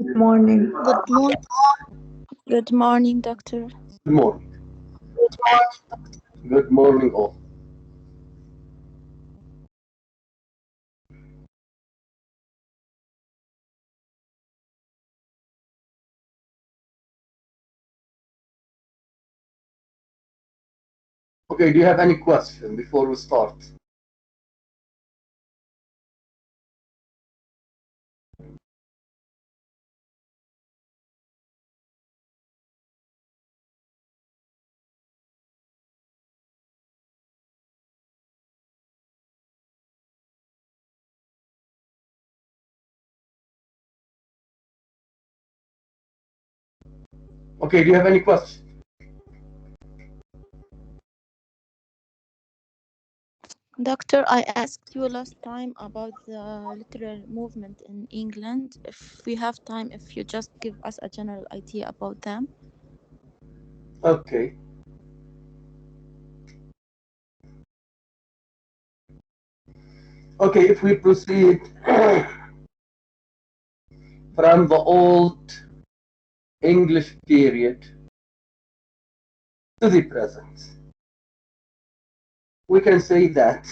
Good morning. Good morning. Good morning, doctor. Good morning. Good morning, all. Okay, do you have any question before we start? Okay, do you have any question? Doctor, I asked you last time about the literary movement in England. If we have time, if you just give us a general idea about them. Okay. Okay, if we proceed from the old English period to the present, we can say that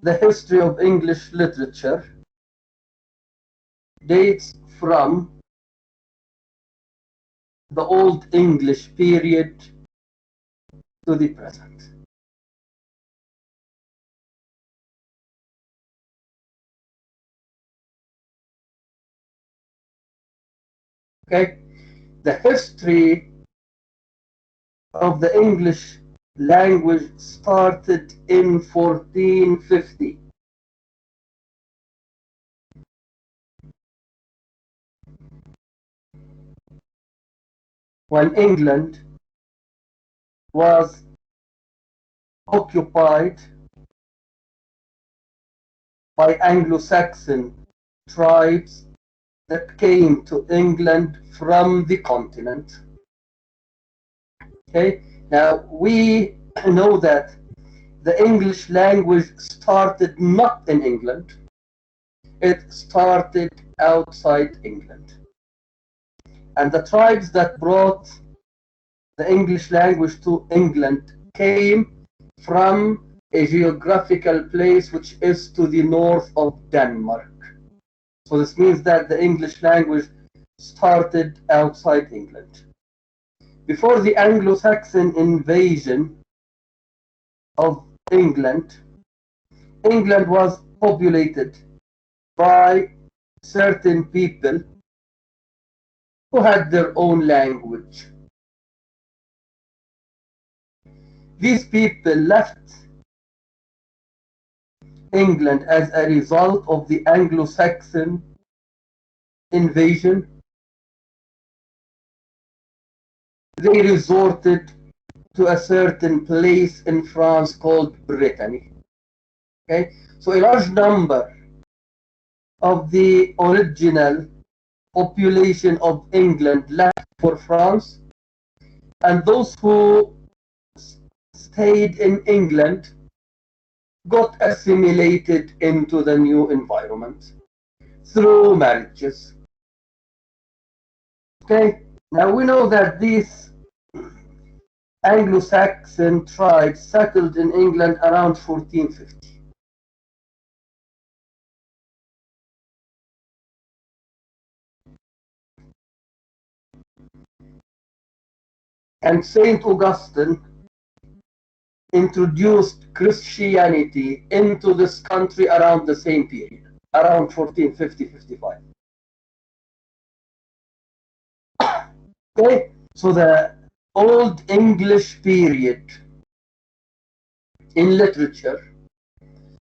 the history of English literature dates from the old English period to the present. Okay, the history of the English language started in 1450. When England was occupied by Anglo-Saxon tribes that came to England from the continent. Okay, now we know that the English language started not in England, it started outside England. And the tribes that brought the English language to England came from a geographical place which is to the north of Denmark. So this means that the English language started outside England. Before the Anglo-Saxon invasion of England, England was populated by certain people who had their own language. These people left England as a result of the Anglo-Saxon invasion. They resorted to a certain place in France called Brittany. Okay, so a large number of the original population of England left for France, and those who stayed in England got assimilated into the new environment through marriages. Okay, now we know that these Anglo-Saxon tribes settled in England around 1450. And Saint Augustine introduced Christianity into this country around the same period, around 1450-55. Okay, so the Old English period in literature,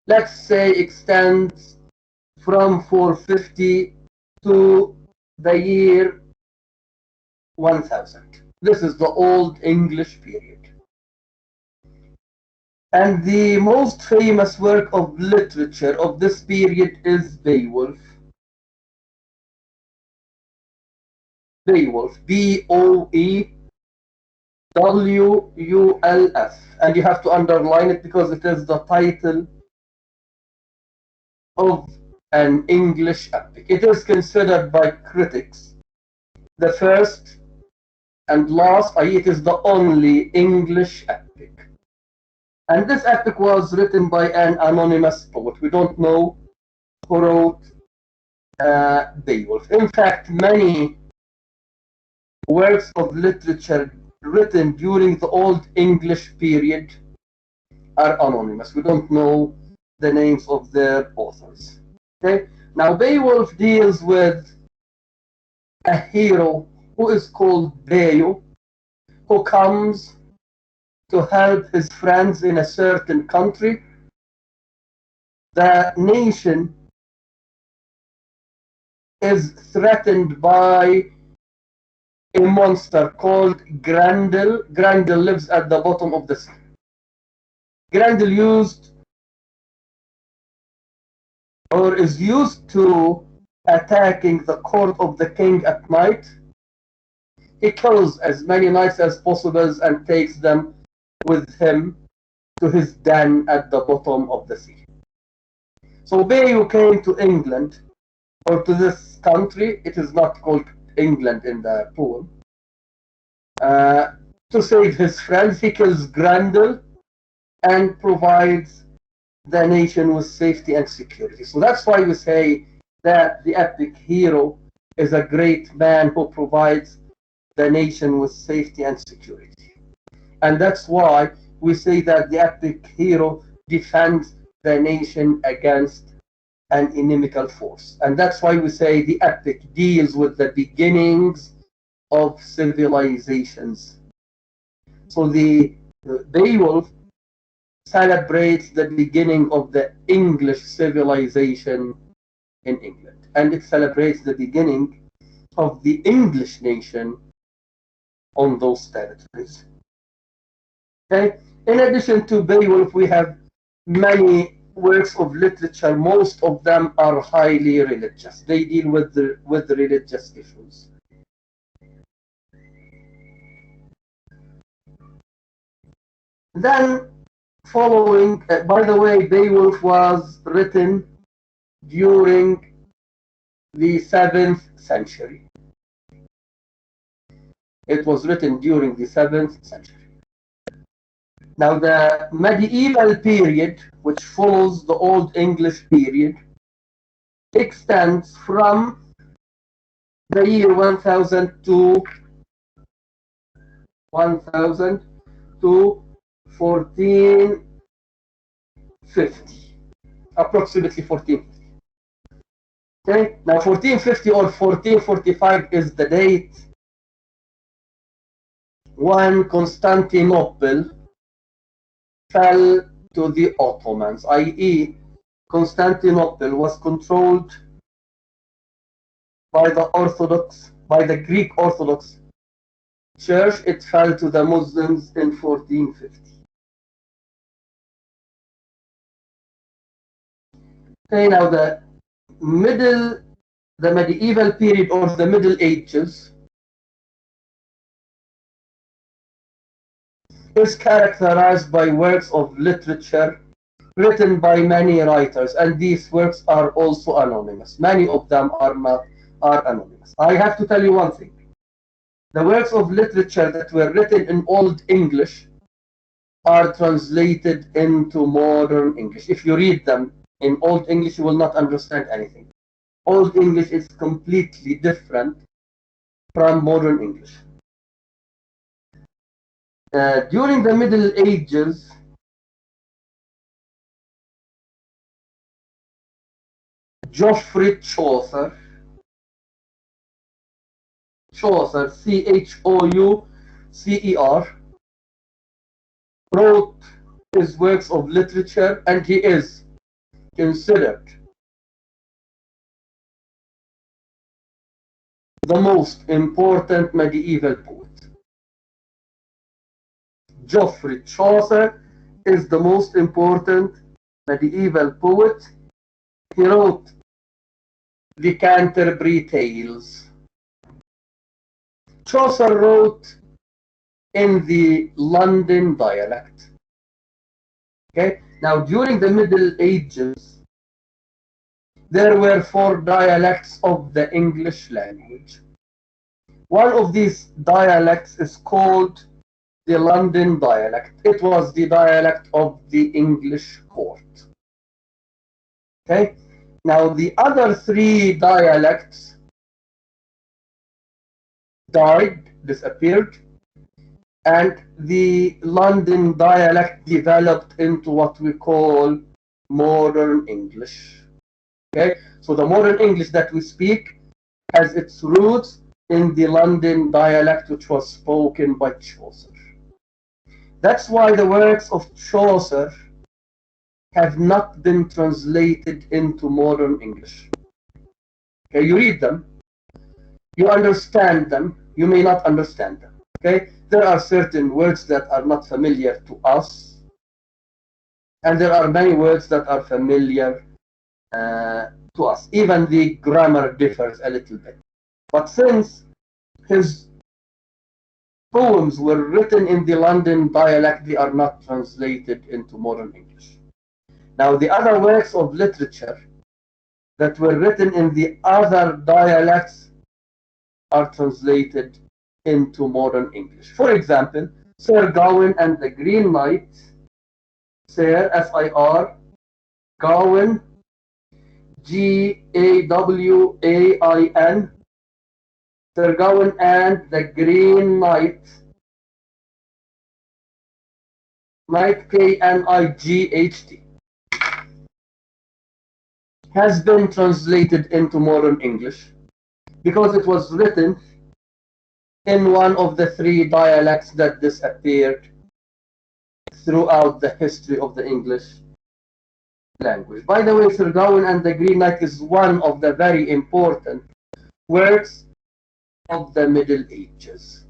let's say, extends from 450 to the year 1000. This is the Old English period. And the most famous work of literature of this period is Beowulf. Beowulf, Beowulf, and you have to underline it because it is the title of an English epic. It is considered by critics the first and last, i.e. it is the only English epic. And this epic was written by an anonymous poet. We don't know who wrote Beowulf. In fact, many works of literature written during the Old English period are anonymous. We don't know the names of their authors. Okay? Now, Beowulf deals with a hero who is called Beyo, who comes to help his friends in a certain country. The nation is threatened by a monster called Grendel. Grendel lives at the bottom of the sea. Grendel is used to attacking the court of the king at night. He kills as many knights as possible and takes them with him to his den at the bottom of the sea. So Beyo came to England, or to this country. It is not called England in the poem. To save his friends, he kills Grendel and provides the nation with safety and security. So that's why we say that the epic hero is a great man who provides the nation with safety and security. And that's why we say that the epic hero defends the nation against an inimical force. And that's why we say the epic deals with the beginnings of civilizations. So the Beowulf celebrates the beginning of the English civilization in England. And it celebrates the beginning of the English nation on those territories. Okay? In addition to Beowulf, we have many works of literature. Most of them are highly religious. They deal with the religious issues. Then, following, by the way, Beowulf was written during the 7th century. It was written during the 7th century. Now, the medieval period, which follows the Old English period, extends from the year 1000 to 1450, approximately 1450. Okay, now 1450 or 1445 is the date when Constantinople fell to the Ottomans, i.e. Constantinople was controlled by the Greek Orthodox Church. It fell to the Muslims in 1450. Okay, now the medieval period or the Middle Ages is characterized by works of literature written by many writers, and these works are also anonymous. Many of them are anonymous. I have to tell you one thing. The works of literature that were written in Old English are translated into modern English. If you read them in Old English, you will not understand anything. Old English is completely different from modern English. During the Middle Ages, Geoffrey Chaucer, C-H-O-U-C-E-R, wrote his works of literature, and he is considered the most important medieval poet. Geoffrey Chaucer is the most important medieval poet. He wrote the Canterbury Tales. Chaucer wrote in the London dialect. Okay, now during the Middle Ages, there were 4 dialects of the English language. One of these dialects is called the London dialect. It was the dialect of the English court. Okay? Now the other 3 dialects died, disappeared, and the London dialect developed into what we call modern English. Okay? So the modern English that we speak has its roots in the London dialect, which was spoken by Chaucer. That's why the works of Chaucer have not been translated into modern English. Okay, you read them, you understand them, you may not understand them. Okay, there are certain words that are not familiar to us, and there are many words that are familiar to us. Even the grammar differs a little bit. But since his poems were written in the London dialect, they are not translated into modern English. Now, the other works of literature that were written in the other dialects are translated into modern English. For example, Sir Gawain and the Green Knight, Sir, S-I-R, Gawain, G-A-W-A-I-N, Sir Gawain and the Green Knight, Knight, K-N-I-G-H-T, has been translated into modern English because it was written in one of the 3 dialects that disappeared throughout the history of the English language. By the way, Sir Gawain and the Green Knight is one of the very important works of the Middle Ages.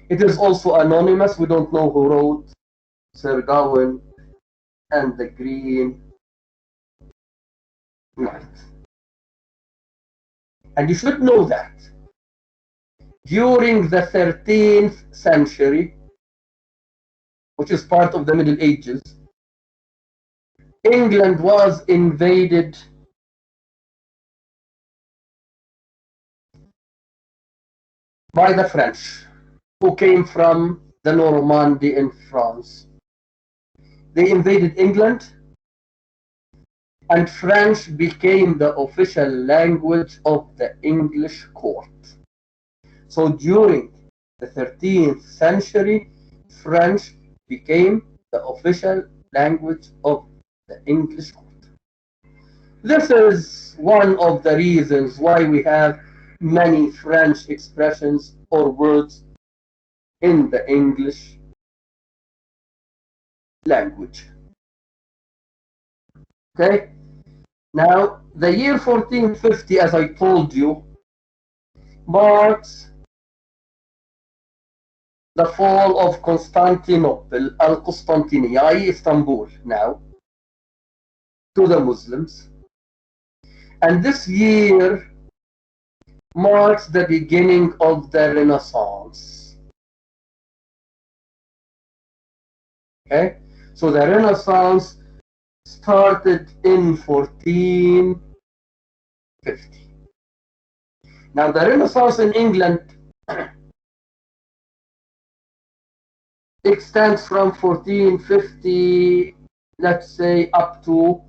It is also anonymous. We don't know who wrote Sir Gawain and the Green Knight. And you should know that during the 13th century, which is part of the Middle Ages, England was invaded by the French, who came from the Normandy in France. They invaded England, and French became the official language of the English court. So during the 13th century, French became the official language of the English court. This is one of the reasons why we have many French expressions or words in the English language. Okay? Now, the year 1450, as I told you, marks the fall of Constantinople, Al-Qustantiniya, Istanbul now, to the Muslims. And this year marks the beginning of the Renaissance. Okay? So the Renaissance started in 1450. Now the Renaissance in England extends from 1450, let's say, up to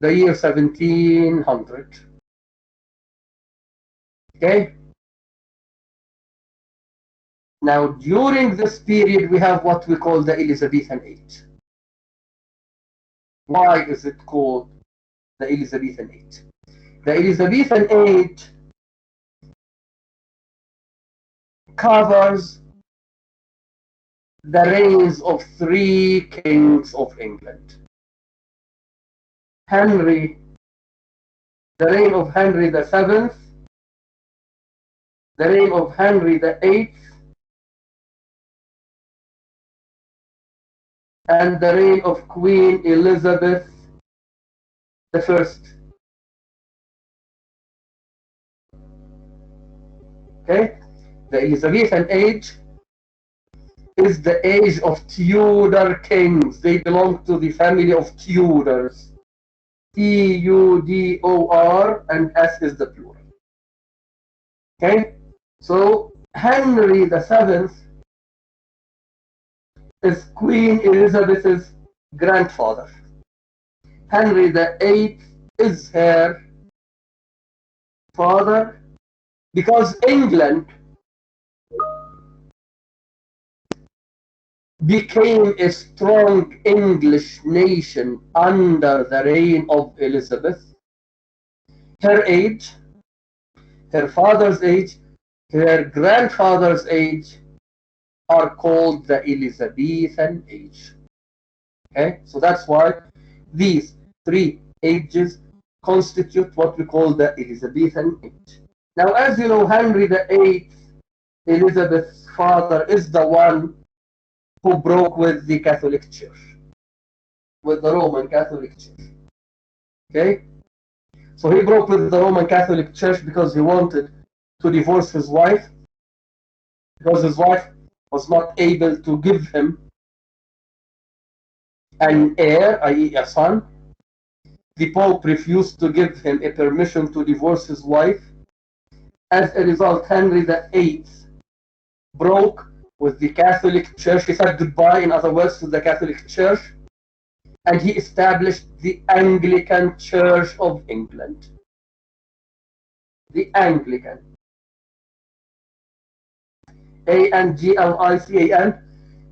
the year 1700. Okay? Now, during this period, we have what we call the Elizabethan Age. Why is it called the Elizabethan Age? The Elizabethan Age covers the reigns of 3 kings of England. Henry, the reign of Henry VII, the reign of Henry VIII, and the reign of Queen Elizabeth I. Okay? The Elizabethan Age is the age of Tudor kings. They belong to the family of Tudors. Tudor, and S is the plural. Okay, so Henry VII is Queen Elizabeth's grandfather. Henry VIII is her father, because England became a strong English nation under the reign of Elizabeth. Her age, her father's age, her grandfather's age are called the Elizabethan age. Okay, so that's why these three ages constitute what we call the Elizabethan age. Now, as you know, Henry VIII, Elizabeth's father, is the one who broke with the Catholic Church, with the Roman Catholic Church. Okay? So he broke with the Roman Catholic Church because he wanted to divorce his wife, because his wife was not able to give him an heir, i.e. a son. The Pope refused to give him a permission to divorce his wife. As a result, Henry VIII broke with the Catholic Church. He said goodbye, in other words, to the Catholic Church, and he established the Anglican Church of England. The Anglican. Anglican,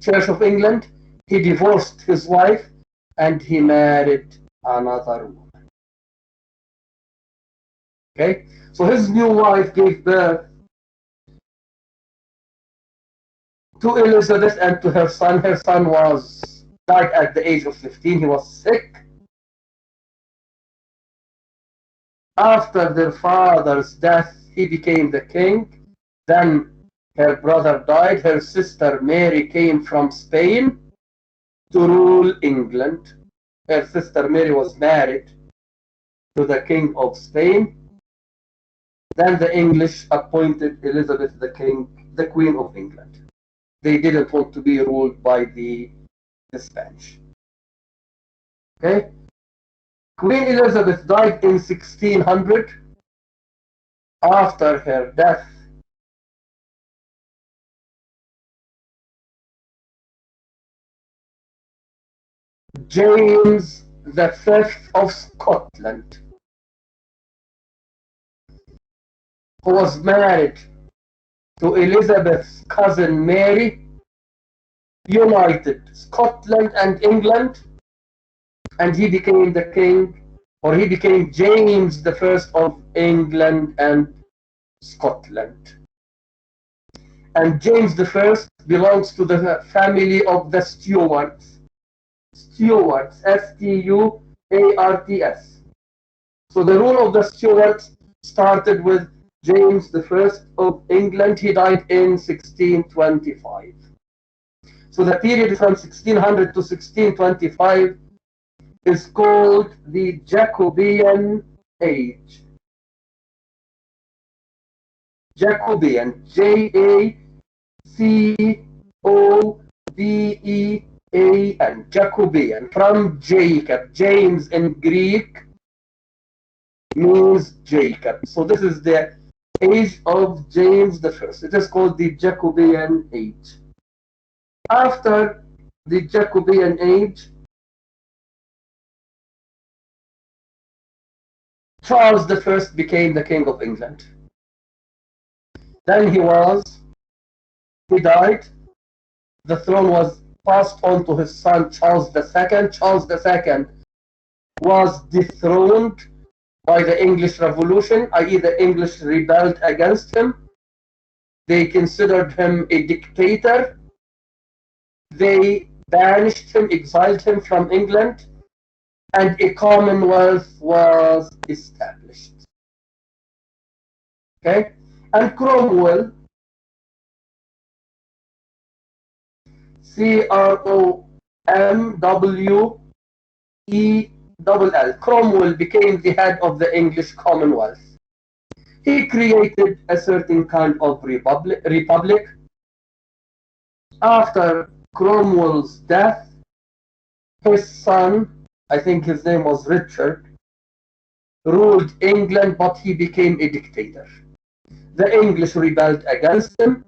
Church of England. He divorced his wife and he married another woman. Okay, so his new wife gave birth to Elizabeth and to her son. Her son died at the age of 15. He was sick. After their father's death, he became the king. Then her brother died. Her sister Mary came from Spain to rule England. Her sister Mary was married to the King of Spain. Then the English appointed Elizabeth the Queen of England. They didn't want to be ruled by the Spanish. Okay? Queen Elizabeth died in 1600. After her death, James V of Scotland, who was married to Elizabeth's cousin Mary, united Scotland and England, and he became the king, or he became James I of England and Scotland. And James I belongs to the family of the Stuarts. Stuarts, Stuarts. So the rule of the Stuarts started with James I of England. He died in 1625. So the period from 1600 to 1625 is called the Jacobean Age. Jacobean, Jacobean, Jacobean, from Jacob. James in Greek means Jacob. So this is the age of James I. It is called the Jacobean Age. After the Jacobean Age, Charles I became the King of England. Then he died. The throne was passed on to his son Charles II. Charles II was dethroned by the English Revolution, i.e. the English rebelled against him. They considered him a dictator. They banished him, exiled him from England, and a Commonwealth was established. Okay? And Cromwell, Cromwell, Cromwell became the head of the English Commonwealth. He created a certain kind of republic. After Cromwell's death, his son, I think his name was Richard, ruled England, but he became a dictator. The English rebelled against him.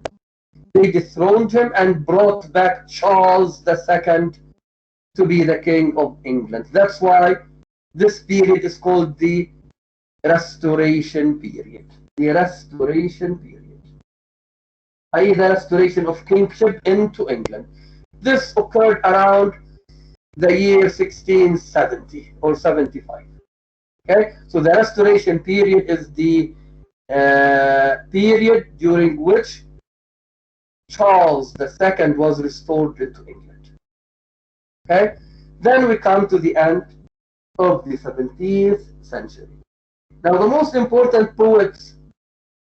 They dethroned him and brought back Charles II to be the King of England. That's why this period is called the Restoration period. The Restoration period, i.e. the restoration of kingship into England. This occurred around the year 1670 or 75. Okay, so the Restoration period is the period during which Charles II was restored into England. Okay, then we come to the end of the 17th century. Now, the most important poets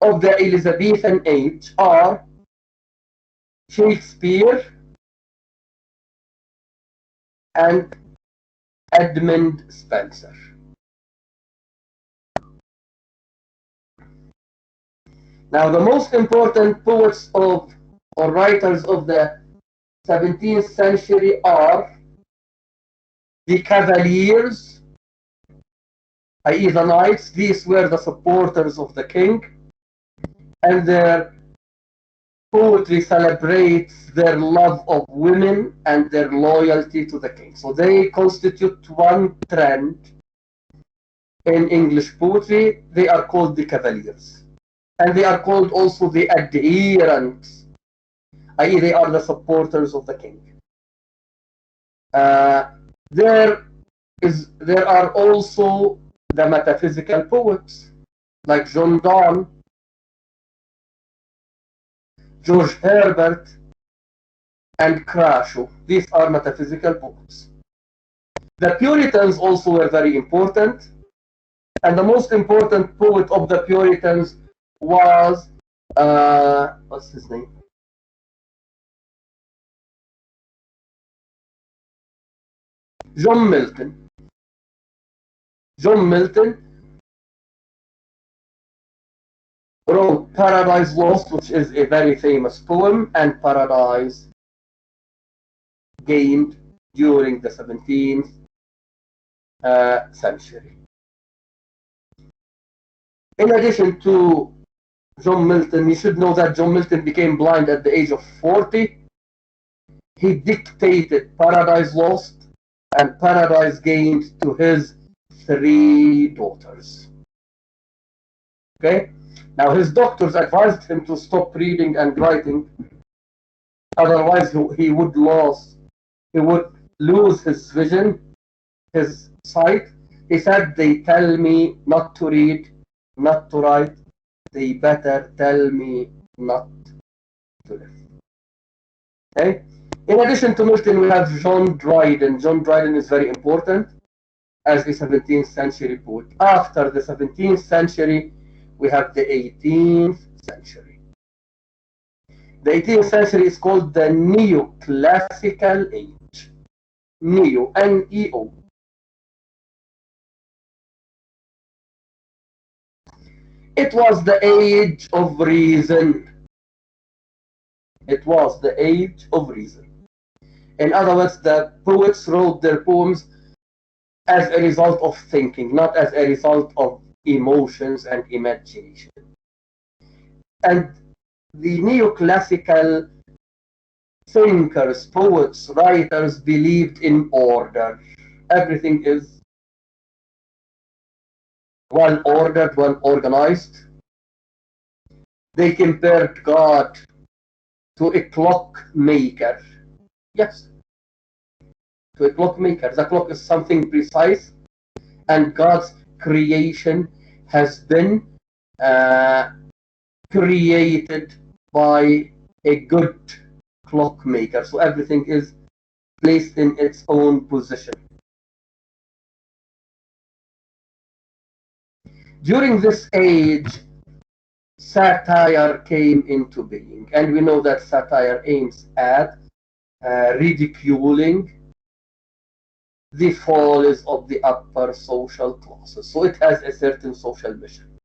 of the Elizabethan age are Shakespeare and Edmund Spenser. Now, the most important poets of or writers of the 17th century are the Cavaliers, i.e. the knights. These were the supporters of the king, and their poetry celebrates their love of women and their loyalty to the king. So they constitute one trend in English poetry. They are called the Cavaliers, and they are called also the adherents, i.e. they are the supporters of the king. There are also the metaphysical poets like John Donne, George Herbert, and Crashaw. These are metaphysical poets. The Puritans also were very important, and the most important poet of the Puritans was what's his name? John Milton. John Milton wrote Paradise Lost, which is a very famous poem, and Paradise Gained during the 17th century. In addition to John Milton, you should know that John Milton became blind at the age of 40. He dictated Paradise Lost and Paradise Gained to his 3 daughters. Okay? Now his doctors advised him to stop reading and writing, otherwise he would lose his vision, his sight. He said, "They tell me not to read, not to write. They better tell me not to live." Okay? In addition to Milton, we have John Dryden. John Dryden is very important as a 17th century poet. After the 17th century, we have the 18th century. The 18th century is called the Neoclassical Age. Neo, N-E-O. It was the age of reason. It was the age of reason. In other words, the poets wrote their poems as a result of thinking, not as a result of emotions and imagination. And the neoclassical thinkers, poets, writers believed in order. Everything is well ordered, well organized. They compared God to a clockmaker. Yes, to a clockmaker. The clock is something precise, and God's creation has been created by a good clockmaker. So everything is placed in its own position. During this age, satire came into being, and we know that satire aims at ridiculing the follies of the upper social classes. So it has a certain social mission.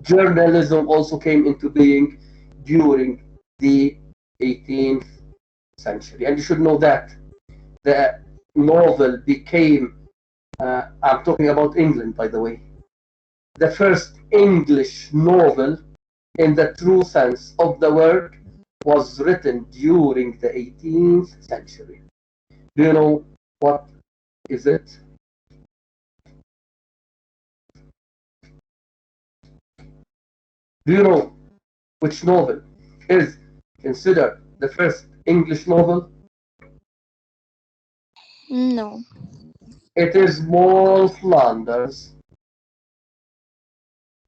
Journalism also came into being during the 18th century, and you should know that the novel became I'm talking about England, by the way. The first English novel, in the true sense of the word, was written during the 18th century. Do you know what is it? Do you know which novel is considered the first English novel? No. It is Moll Flanders.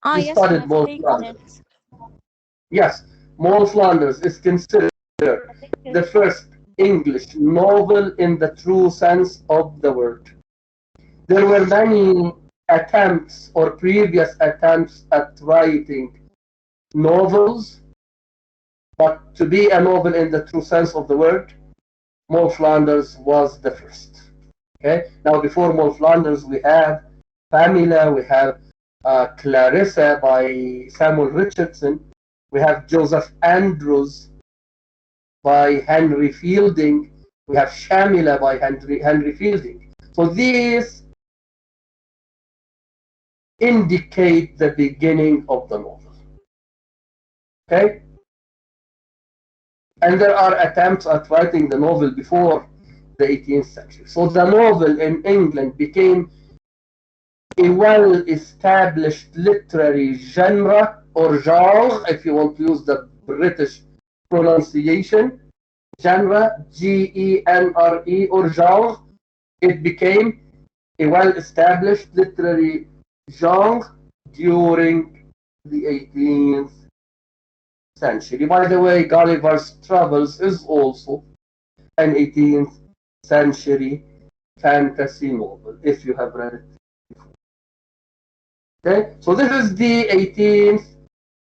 Ah, You yes, I studied have Moll taken Flanders. it. Yes, Moll Flanders is considered the first English novel in the true sense of the word. There were many attempts or previous attempts at writing novels, but to be a novel in the true sense of the word, Moll Flanders was the first. Okay. Now, before Moll Flanders, we have Pamela, we have Clarissa by Samuel Richardson, we have Joseph Andrews by Henry Fielding, we have Shamila by Henry Fielding. So these indicate the beginning of the novel. Okay? And there are attempts at writing the novel before the 18th century. So the novel in England became a well-established literary genre or genre, if you want to use the British pronunciation, genre, G-E-N-R-E, or genre. It became a well-established literary genre during the 18th century. By the way, Gulliver's Travels is also an 18th century fantasy novel, if you have read it. Okay, so this is the 18th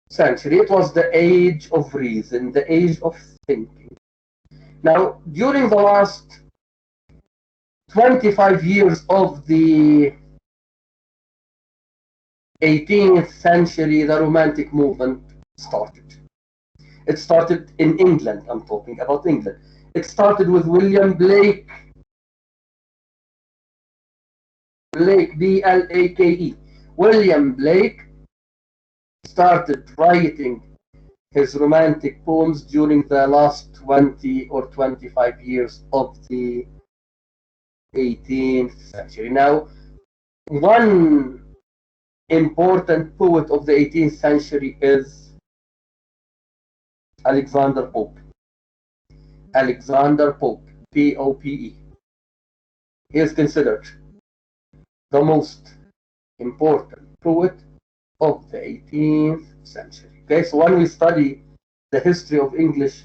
century. It was the age of reason, the age of thinking. Now, during the last 25 years of the 18th century, the Romantic movement started. It started in England. I'm talking about England. It started with William Blake. Blake, B-L-A-K-E. William Blake started writing his romantic poems during the last 20 or 25 years of the 18th century. Now, one important poet of the 18th century is Alexander Pope. Alexander Pope, P-O-P-E. He is considered the most important poet of the 18th century. Okay, so when we study the history of English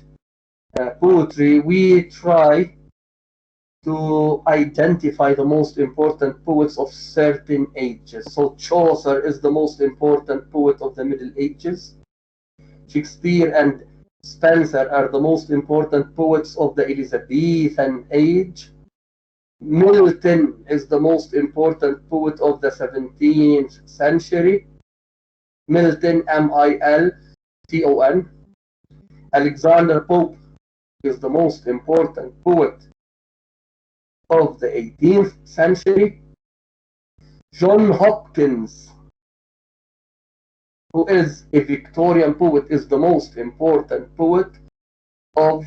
poetry, we try to identify the most important poets of certain ages. So Chaucer is the most important poet of the Middle Ages. Shakespeare and Spenser are the most important poets of the Elizabethan age. Milton is the most important poet of the 17th century. Milton, M-I-L-T-O-N. Alexander Pope is the most important poet of the 18th century. John Hopkins, who is a Victorian poet, is the most important poet of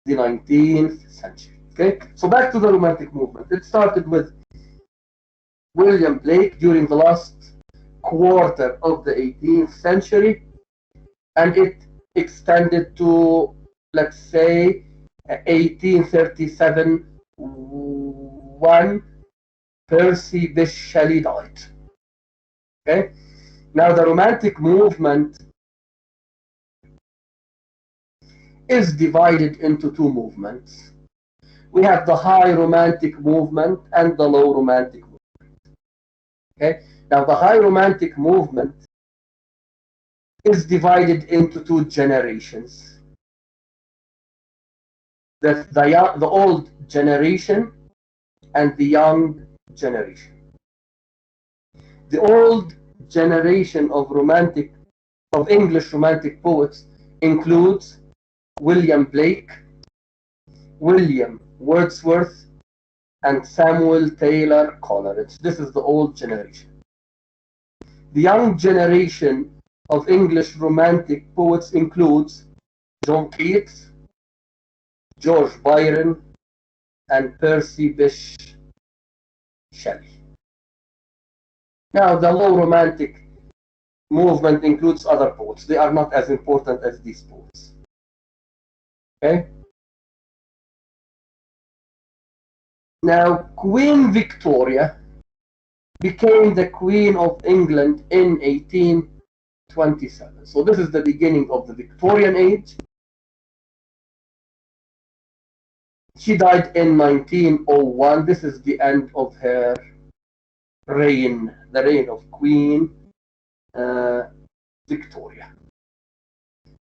the 19th century. Okay, so back to the Romantic movement. It started with William Blake during the last quarter of the 18th century, and it extended to, let's say, 1837, when Percy Bysshe Shelley died. Okay, now the Romantic movement is divided into two movements. We have the High Romantic movement and the Low Romantic movement. Okay, now the High Romantic movement is divided into two generations. The old generation and the young generation. The old generation of English Romantic poets includes William Blake, William Wordsworth, and Samuel Taylor Coleridge. This is the old generation. The young generation of English Romantic poets includes John Keats, George Byron, and Percy Bysshe Shelley. Now, the low Romantic movement includes other poets. They are not as important as these poets. Okay? Now, Queen Victoria became the Queen of England in 1827. So this is the beginning of the Victorian age. She died in 1901. This is the end of her reign, the reign of Queen Victoria.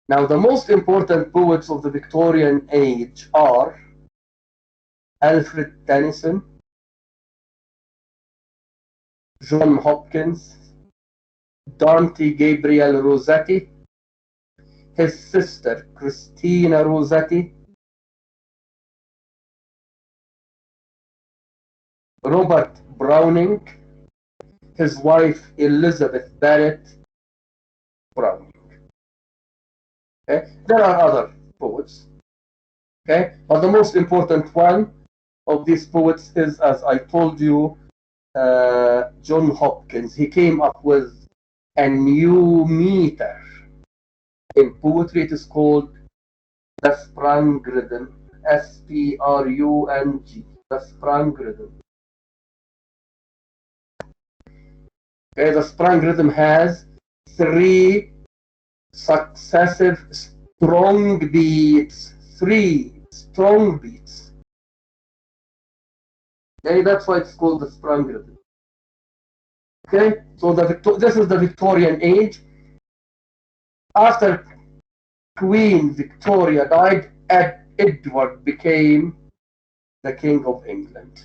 Now, the most important poets of the Victorian age are Alfred Tennyson, John Hopkins, Dante Gabriel Rossetti, his sister Christina Rossetti, Robert Browning, his wife Elizabeth Barrett Browning. Okay? There are other poets, okay? But the most important one of these poets is, as I told you, John Hopkins. He came up with a new meter in poetry. It is called the Sprung Rhythm, S-P-R-U-N-G, the Sprung Rhythm. Okay, the Sprung Rhythm has 3 successive strong beats, 3 strong beats. Okay, that's why it's called the Sprung Rhythm. Okay, so this is the Victorian age. After Queen Victoria died, Edward became the King of England.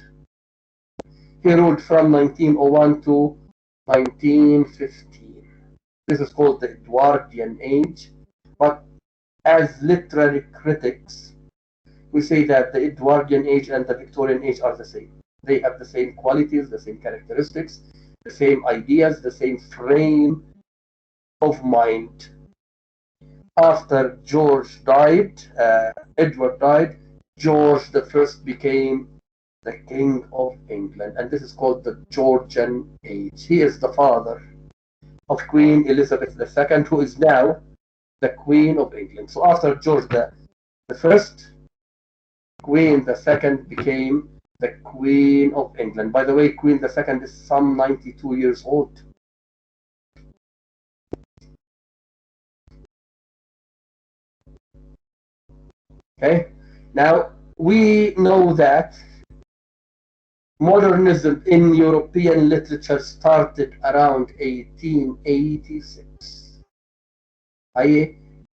He ruled from 1901 to 1915. This is called the Edwardian age, but as literary critics, we say that the Edwardian age and the Victorian age are the same. They have the same qualities, the same characteristics, the same ideas, the same frame of mind. After George died, Edward died, George the First became the King of England, and this is called the Georgian age. He is the father of Queen Elizabeth II, who is now the Queen of England. So after George the First, Queen the Second became the Queen of England. By the way, Queen the Second is some 92 years old. Okay, now we know that modernism in European literature started around 1886,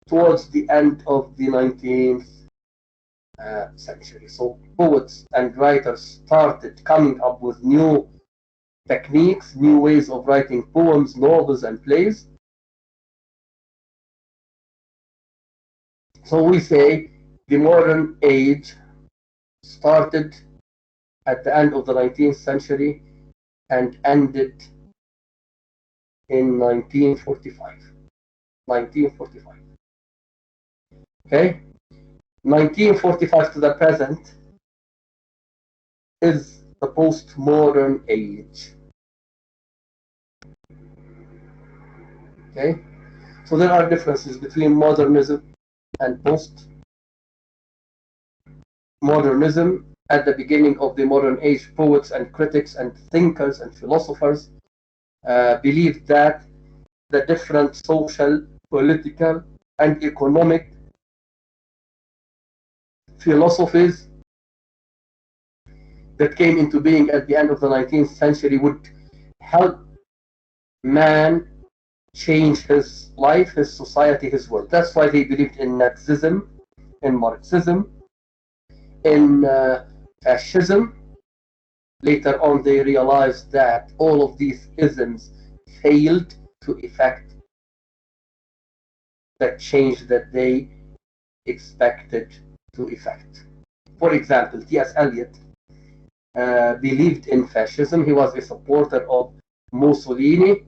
towards the end of the 19th century. So poets and writers started coming up with new techniques, new ways of writing poems, novels, and plays. So we say the modern age started at the end of the 19th century and ended in 1945. 1945. Okay? 1945 to the present is the postmodern age. Okay? So there are differences between modernism and postmodernism. At the beginning of the modern age, poets and critics and thinkers and philosophers believed that the different social, political, and economic philosophies that came into being at the end of the 19th century would help man change his life, his society, his world. That's why they believed in Nazism, in Marxism, in fascism. Later on, they realized that all of these isms failed to effect the change that they expected to effect. For example, T.S. Eliot believed in fascism. He was a supporter of Mussolini.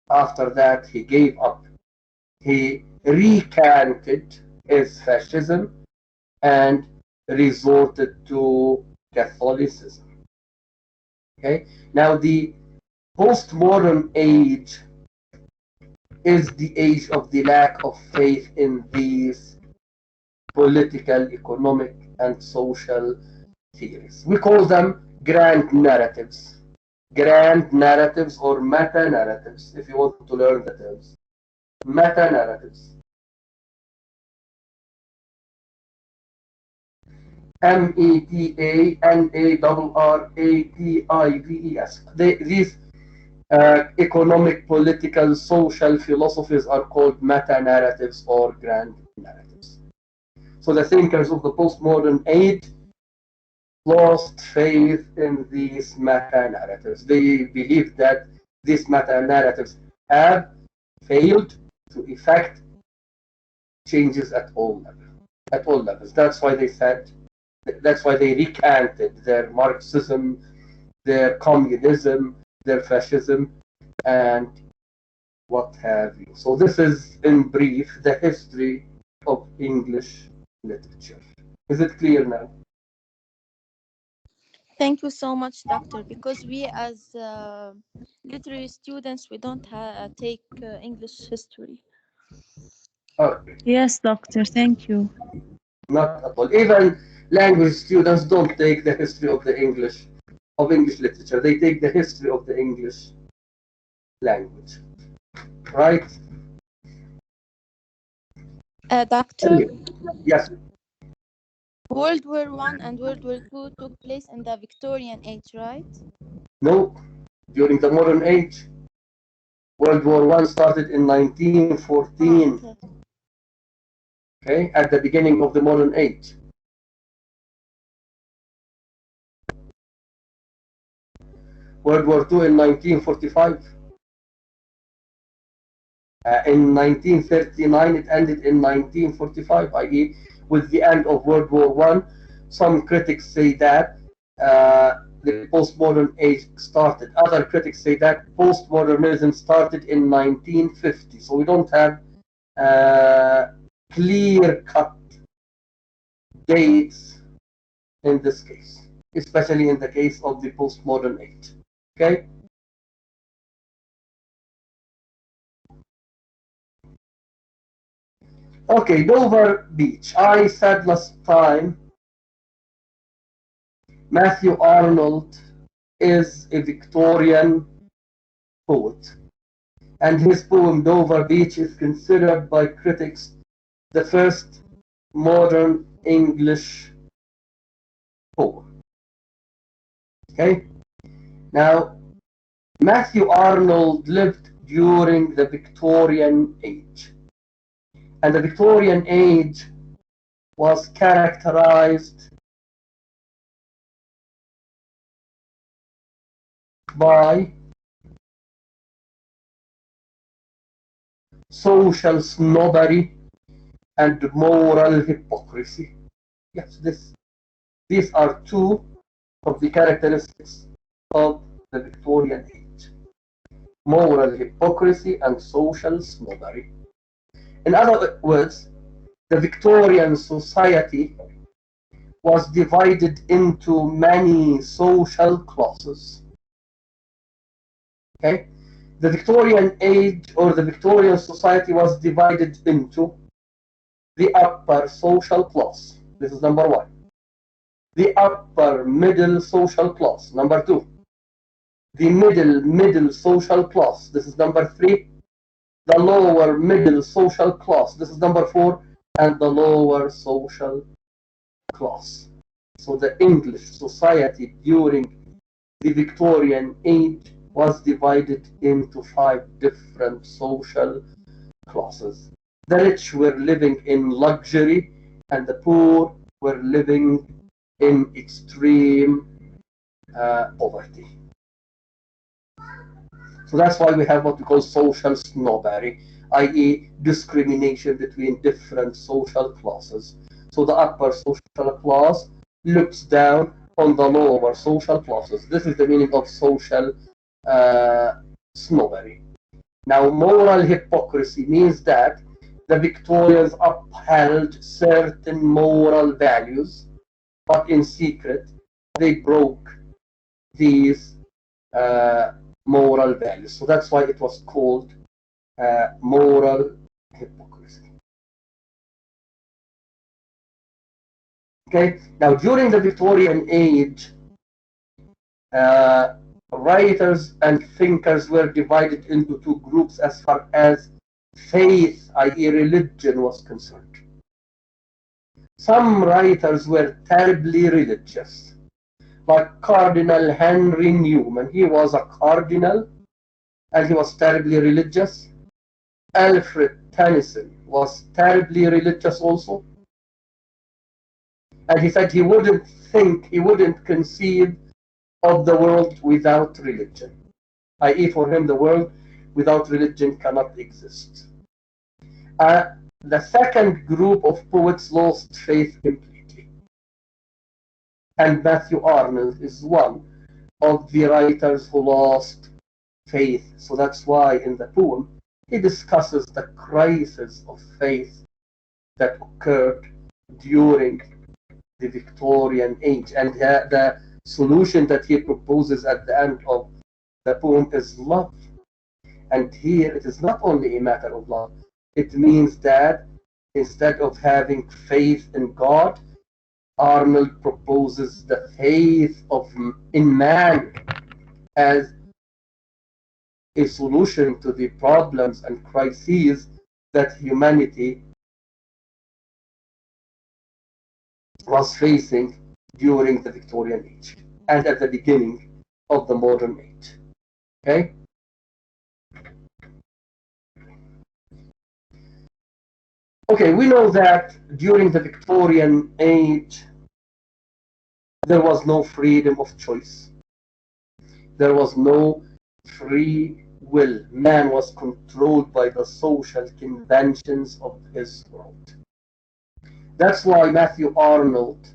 After that, he gave up. He recanted his fascism and resorted to Catholicism. Okay. Now, the postmodern age is the age of the lack of faith in these political, economic, and social theories. We call them grand narratives. Grand narratives or meta narratives, if you want to learn the terms. Meta narratives. METANARRATIVES. These economic, political, social philosophies are called meta narratives or grand narratives. So the thinkers of the postmodern age lost faith in these meta narratives. They believed that these meta narratives have failed to effect changes at all levels. That's why they said, that's why they recanted their Marxism, their communism, their fascism, and what have you. So this is, in brief, the history of English literature. Is it clear now? Thank you so much, doctor, because we as literary students, we don't take English history. Okay. Yes, doctor, thank you. Not at all. Even language students don't take the history of English literature. They take the history of the English language, right? Doctor, Yes. World War One and World War Two took place in the Victorian age, right? No. During the modern age. World War One started in 1914. Okay. Okay, at the beginning of the modern age. World War II in 1945. In 1939, it ended in 1945, i.e., with the end of World War I. Some critics say that the postmodern age started. Other critics say that postmodernism started in 1950. So we don't have clear-cut dates in this case, especially in the case of the postmodern age. Okay? Okay, Dover Beach. I said last time Matthew Arnold is a Victorian poet, and his poem Dover Beach is considered by critics the first modern English poem. Okay? Now, Matthew Arnold lived during the Victorian age, and the Victorian age was characterized by social snobbery and moral hypocrisy. Yes, these are two of the characteristics of the Victorian age: moral hypocrisy and social snobbery. In other words, the Victorian society was divided into many social classes. Okay? The Victorian age or the Victorian society was divided into the upper social class. This is number one. The upper middle social class. Number two. The middle social class. This is number three. The lower middle social class. This is number four. And the lower social class. So the English society during the Victorian age was divided into 5 different social classes. The rich were living in luxury, and the poor were living in extreme poverty. So that's why we have what we call social snobbery, i.e. discrimination between different social classes. So the upper social class looks down on the lower social classes. This is the meaning of social snobbery. Now, moral hypocrisy means that the Victorians upheld certain moral values, but in secret they broke these moral values. So that's why it was called moral hypocrisy. Okay, now during the Victorian age, writers and thinkers were divided into two groups as far as faith, i.e. religion, was concerned. Some writers were terribly religious, like Cardinal Henry Newman. He was a cardinal and he was terribly religious. Alfred Tennyson was terribly religious also. And he said he wouldn't conceive of the world without religion. I.e., for him, the world without religion cannot exist. The second group of poets lost faith completely. And Matthew Arnold is one of the writers who lost faith. So that's why in the poem he discusses the crisis of faith that occurred during the Victorian age. And the solution that he proposes at the end of the poem is love. And here it is not only a matter of love. It means that instead of having faith in God, Arnold proposes the faith in man as a solution to the problems and crises that humanity was facing during the Victorian age and at the beginning of the modern age. Okay? Okay, we know that during the Victorian age, there was no freedom of choice. There was no free will. Man was controlled by the social conventions of his world. That's why Matthew Arnold,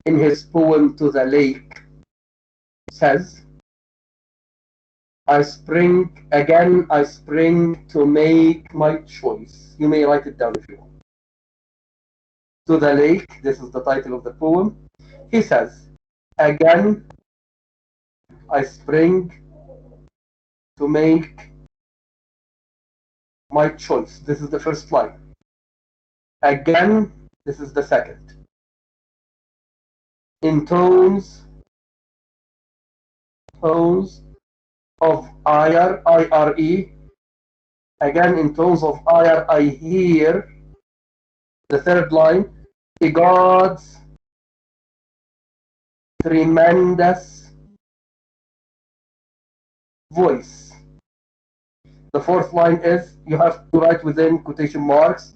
in his poem To the Lake, says, I spring to make my choice. You may write it down if you want. To the lake, this is the title of the poem. He says, again, I spring to make my choice. This is the first line. Again, this is the second. In tones of ire, I-R-E. Again, in tones of ire, I hear. The third line, God's tremendous voice. The fourth line is, you have to write within quotation marks.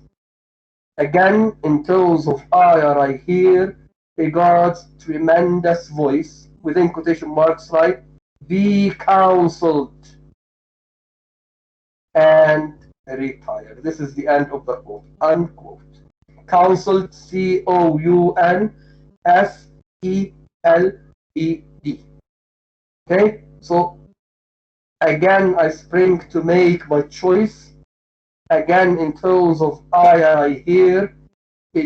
Again, in tones of ire, I hear God's tremendous voice. Within quotation marks, write, be counseled and retire. This is the end of the quote, unquote. Counseled, C-O-U-N-S-E-L-E-D. Okay, so again, I spring to make my choice. Again, in tones of ire, I hear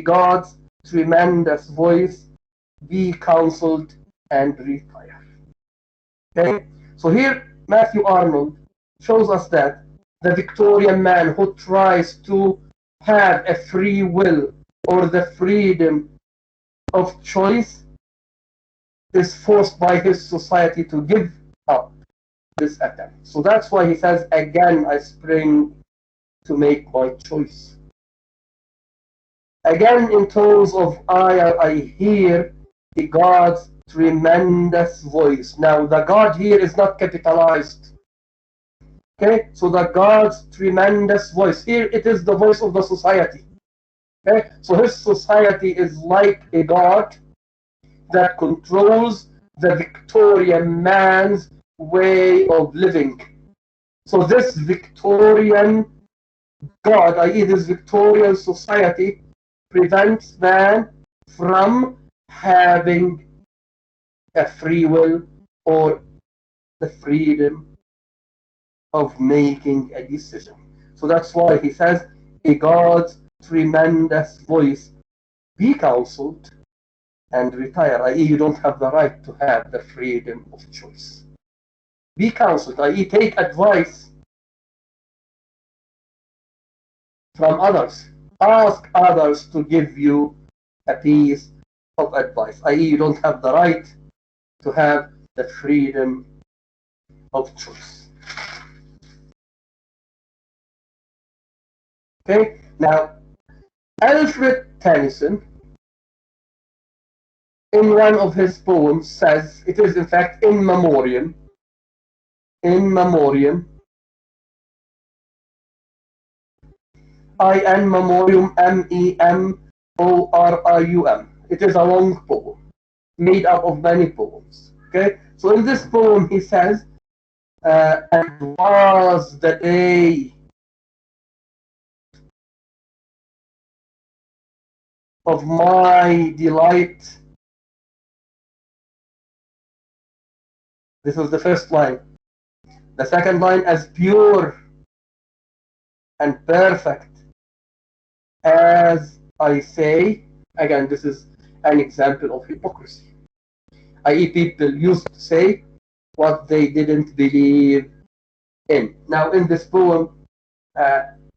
God's tremendous voice, be counseled and retire. Okay, so here Matthew Arnold shows us that the Victorian man who tries to have a free will or the freedom of choice is forced by his society to give up this attempt. So that's why he says, again, I spring to make my choice. Again, in tones of ire, I hear God's tremendous voice. Now, the God here is not capitalized. Okay, so the God's tremendous voice. Here it is the voice of the society. Okay, so his society is like a God that controls the Victorian man's way of living. So this Victorian God, i.e. this Victorian society, prevents man from having a free will or the freedom of making a decision. So that's why he says, "A God's tremendous voice, be counseled and retire," i.e., you don't have the right to have the freedom of choice. Be counseled, i.e., take advice from others. Ask others to give you a piece of advice, i.e., you don't have the right to have the freedom of choice. Okay, now Alfred Tennyson, in one of his poems, says, it is in fact in memoriam, in memoriam, memorium. It is a long poem, made up of many poems. Okay, so in this poem he says, and was the day of my delight. This was the first line. The second line, as pure and perfect as I say. Again, this is an example of hypocrisy, i.e., people used to say what they didn't believe in. Now, in this poem,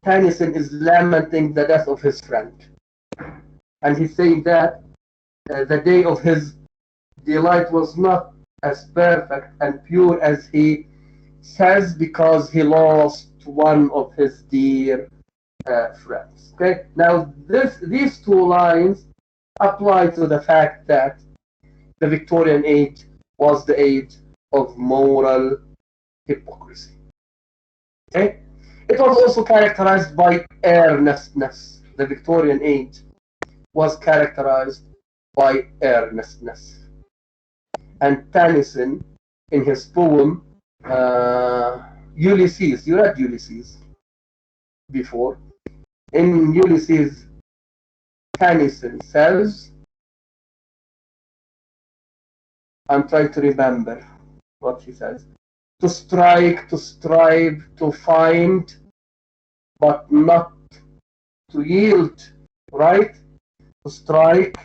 Tennyson is lamenting the death of his friend. And he's saying that the day of his delight was not as perfect and pure as he says, because he lost one of his dear friends. Okay, now these two lines apply to the fact that the Victorian age was the age of moral hypocrisy. Okay, it was also characterized by earnestness. The Victorian age was characterized by earnestness. And Tennyson, in his poem Ulysses, you read Ulysses before. In Ulysses, Tennyson says, I'm trying to remember what he says, to strike, to strive, to find, but not to yield, right? To strike,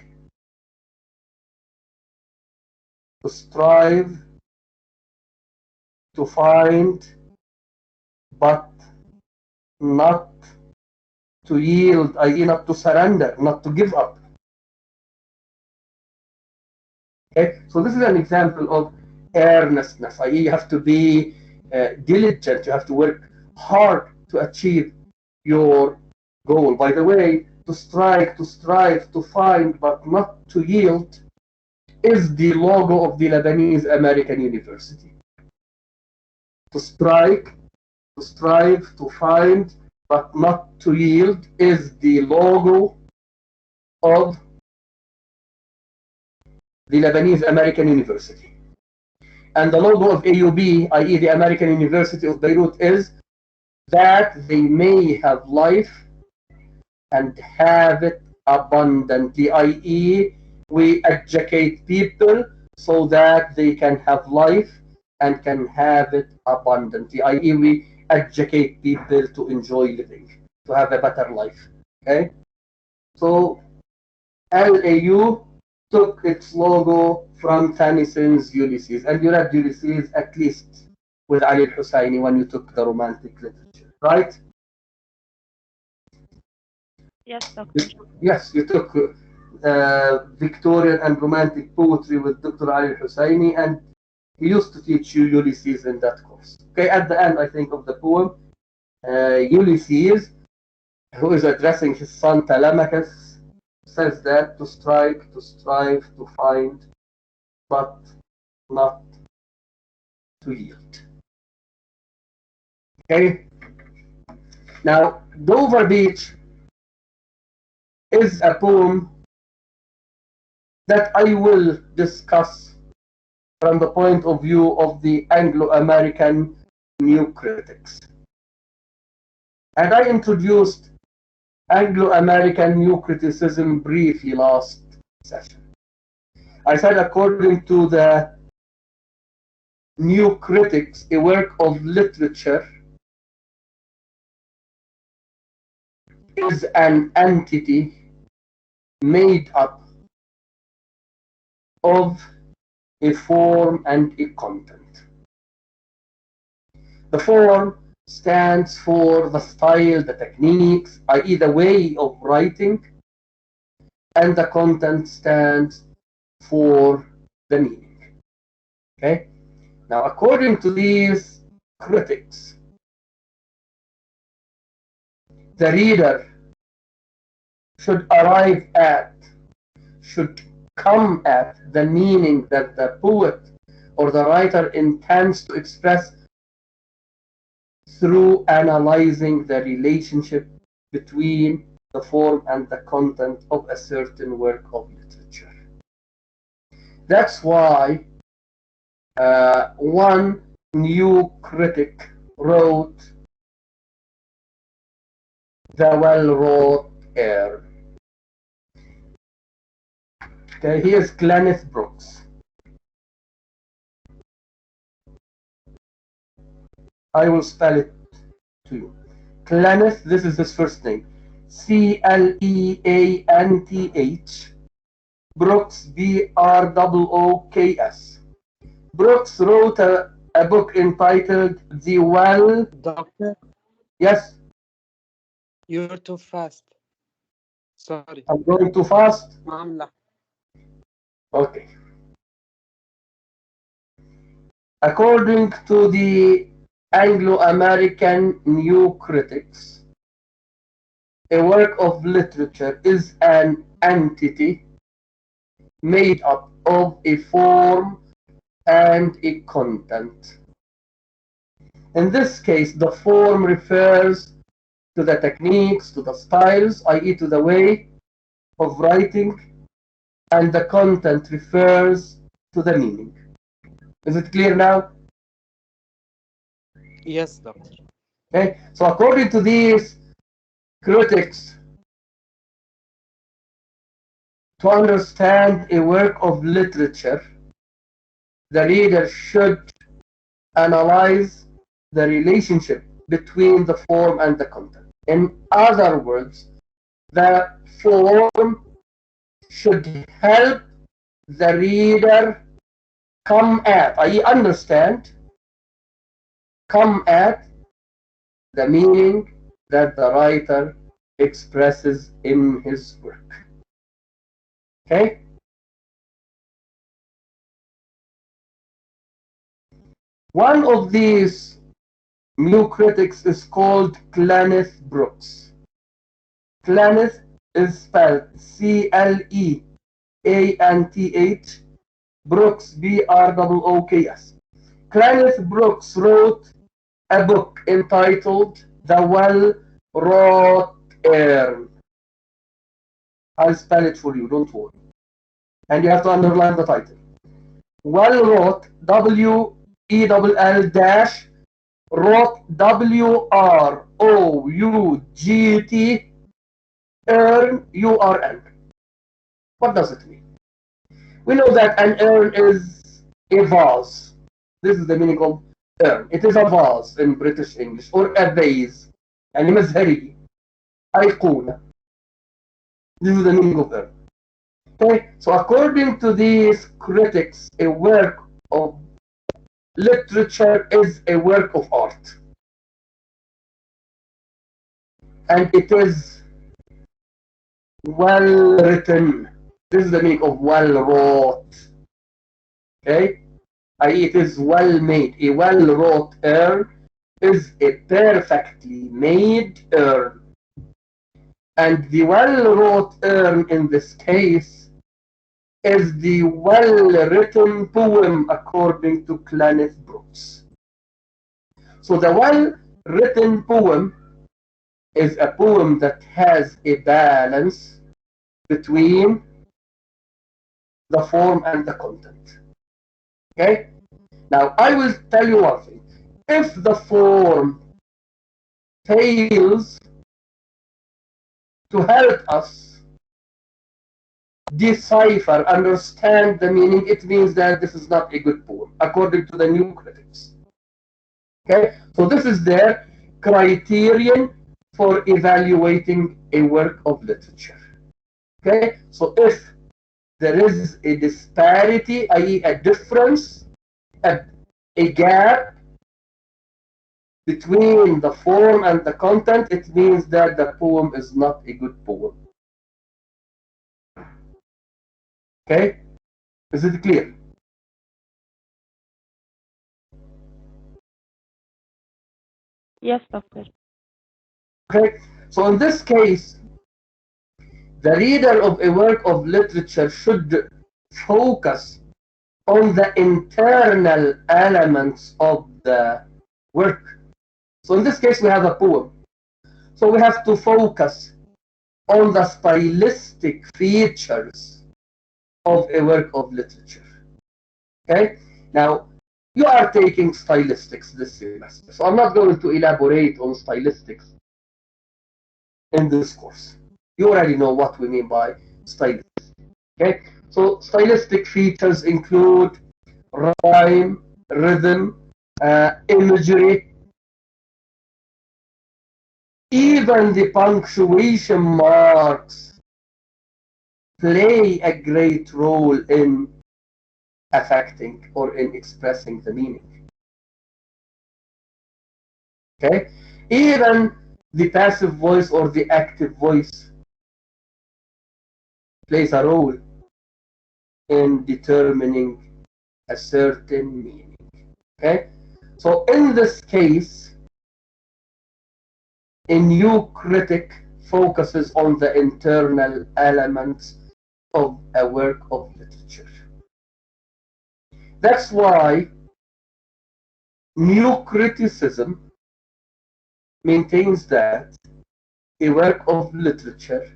to strive, to find, but not to yield, i.e., not to surrender, not to give up. Okay, so this is an example of earnestness, i.e., you have to be diligent, you have to work hard to achieve your goal. By the way, to strike, to strive, to find, but not to yield is the logo of the Lebanese American University. To strike, to strive, to find, but not to yield is the logo of the Lebanese American University. And the logo of AUB, i.e., the American University of Beirut, is that they may have life and have it abundantly, i.e., we educate people so that they can have life and can have it abundantly, i.e., we educate people to enjoy living, to have a better life. Okay, so LAU took its logo from Tennyson's Ulysses, and you read Ulysses at least with Ali al-Husseini when you took the Romantic literature, right? Yes, doctor. Yes, you took Victorian and Romantic poetry with Dr. Ali al-Husseini, and he used to teach you Ulysses in that course. Okay, at the end, I think, of the poem, Ulysses, who is addressing his son Telemachus, says that to strike, to strive, to find, but not to yield. Okay? Now, Dover Beach is a poem that I will discuss from the point of view of the Anglo-American new critics. And I introduced Anglo-American new criticism briefly last session. I said according to the new critics, a work of literature is an entity made up of a form and a content. The form stands for the style, the techniques, i.e. the way of writing, and the content stands for the meaning. Okay? Now, according to these critics, the reader should come at the meaning that the poet or the writer intends to express through analyzing the relationship between the form and the content of a certain work of literature. That's why one new critic wrote, "The well-wrought air." Okay, here's Kenneth Brooks. I will spell it to you. Kenneth, this is his first name. Cleanth. Brooks, Brooks. Brooks wrote a book entitled The Well. Doctor, Yes, you're too fast. Sorry. I'm going too fast. Mamla. Okay. According to the Anglo-American New Critics, a work of literature is an entity made up of a form and a content. In this case, the form refers to the techniques, to the styles, i.e. to the way of writing, and the content refers to the meaning. Is it clear now? Yes, doctor. Okay, so according to these critics, to understand a work of literature, the reader should analyze the relationship between the form and the content. In other words, the form should help the reader come at, i.e. understand, come at the meaning that the writer expresses in his work. Okay? One of these new critics is called Kenneth Brooks. Kenneth is spelled Cleanth, Brooks, Brooks. Kenneth Brooks wrote a book entitled The Well-Wrought Air. I'll spell it for you, don't worry. And you have to underline the title. Well-wrought, W-E-L-L dash, wrought, W-R-O-U-G-T, urn, U-R-N. What does it mean? We know that an urn is a vase. This is the meaning of urn. It is a vase in British English, or a vase. يعني مزهري. أيقونة. This is the meaning of urn. Okay, so according to these critics, a work of literature is a work of art. And it is well written. This is the meaning of well wrought. Okay? I.e. it is well made. A well wrought urn is a perfectly made urn. And the well wrought urn in this case is the well-written poem according to Kenneth Brooks. So the well-written poem is a poem that has a balance between the form and the content. Okay? Now I will tell you one thing. If the form fails to help us decipher, understand the meaning, it means that this is not a good poem, according to the new critics. Okay, so this is their criterion for evaluating a work of literature. Okay, so if there is a disparity, i.e. a difference, a gap between the form and the content, it means that the poem is not a good poem. Okay, is it clear? Yes, doctor. Okay, so in this case, the reader of a work of literature should focus on the internal elements of the work. So in this case, we have a poem. So we have to focus on the stylistic features of a work of literature. Okay? Now, you are taking stylistics this semester, so I'm not going to elaborate on stylistics in this course. You already know what we mean by stylistics. Okay? So stylistic features include rhyme, rhythm, imagery, even the punctuation marks play a great role in affecting or in expressing the meaning. Okay? Even the passive voice or the active voice plays a role in determining a certain meaning. Okay? So in this case, a new critic focuses on the internal elements of a work of literature. That's why new criticism maintains that a work of literature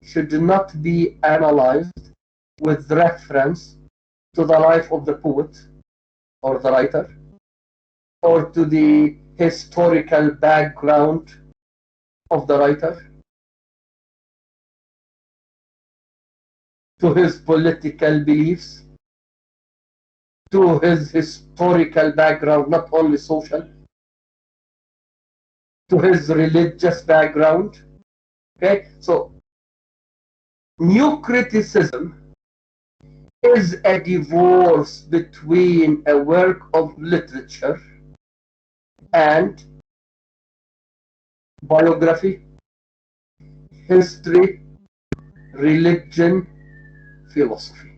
should not be analyzed with reference to the life of the poet or the writer, or to the historical background of the writer, to his political beliefs, to his historical background, not only social, to his religious background. Okay, so new criticism is a divorce between a work of literature and biography, history, religion, philosophy.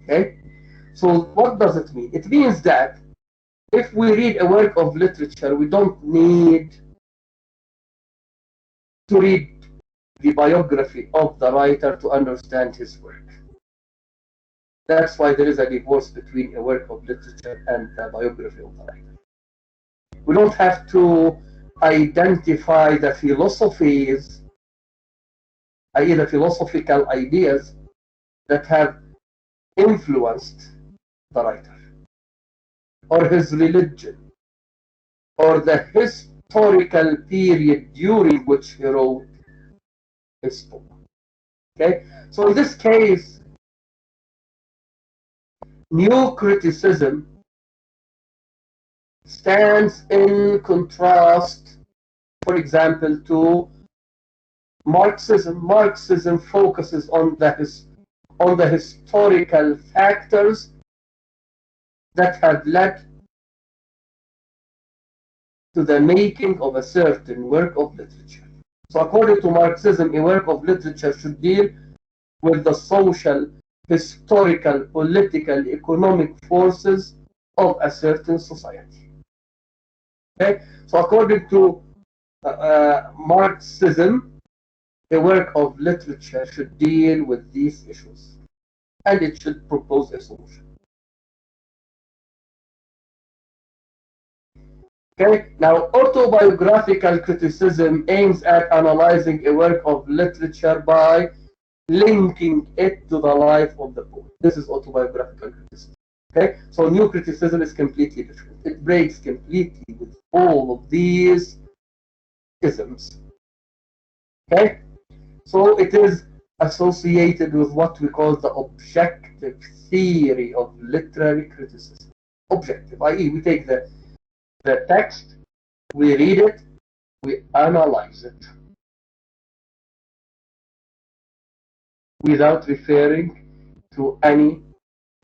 Okay, so what does it mean? It means that if we read a work of literature, we don't need to read the biography of the writer to understand his work. That's why there is a divorce between a work of literature and the biography of the writer. We don't have to identify the philosophies, i.e. the philosophical ideas that have influenced the writer, or his religion, or the historical period during which he wrote his book. Okay, so in this case, new criticism stands in contrast, for example, to Marxism. Marxism focuses on the historical factors that have led to the making of a certain work of literature. So according to Marxism, a work of literature should deal with the social, historical, political, economic forces of a certain society. Okay? So according to Marxism, a work of literature should deal with these issues, and it should propose a solution. Okay, now autobiographical criticism aims at analyzing a work of literature by linking it to the life of the poet. This is autobiographical criticism. Okay, so new criticism is completely different. It breaks completely with all of these isms. Okay, so it is associated with what we call the objective theory of literary criticism. Objective, i.e., we take the text, we read it, we analyze it without referring to any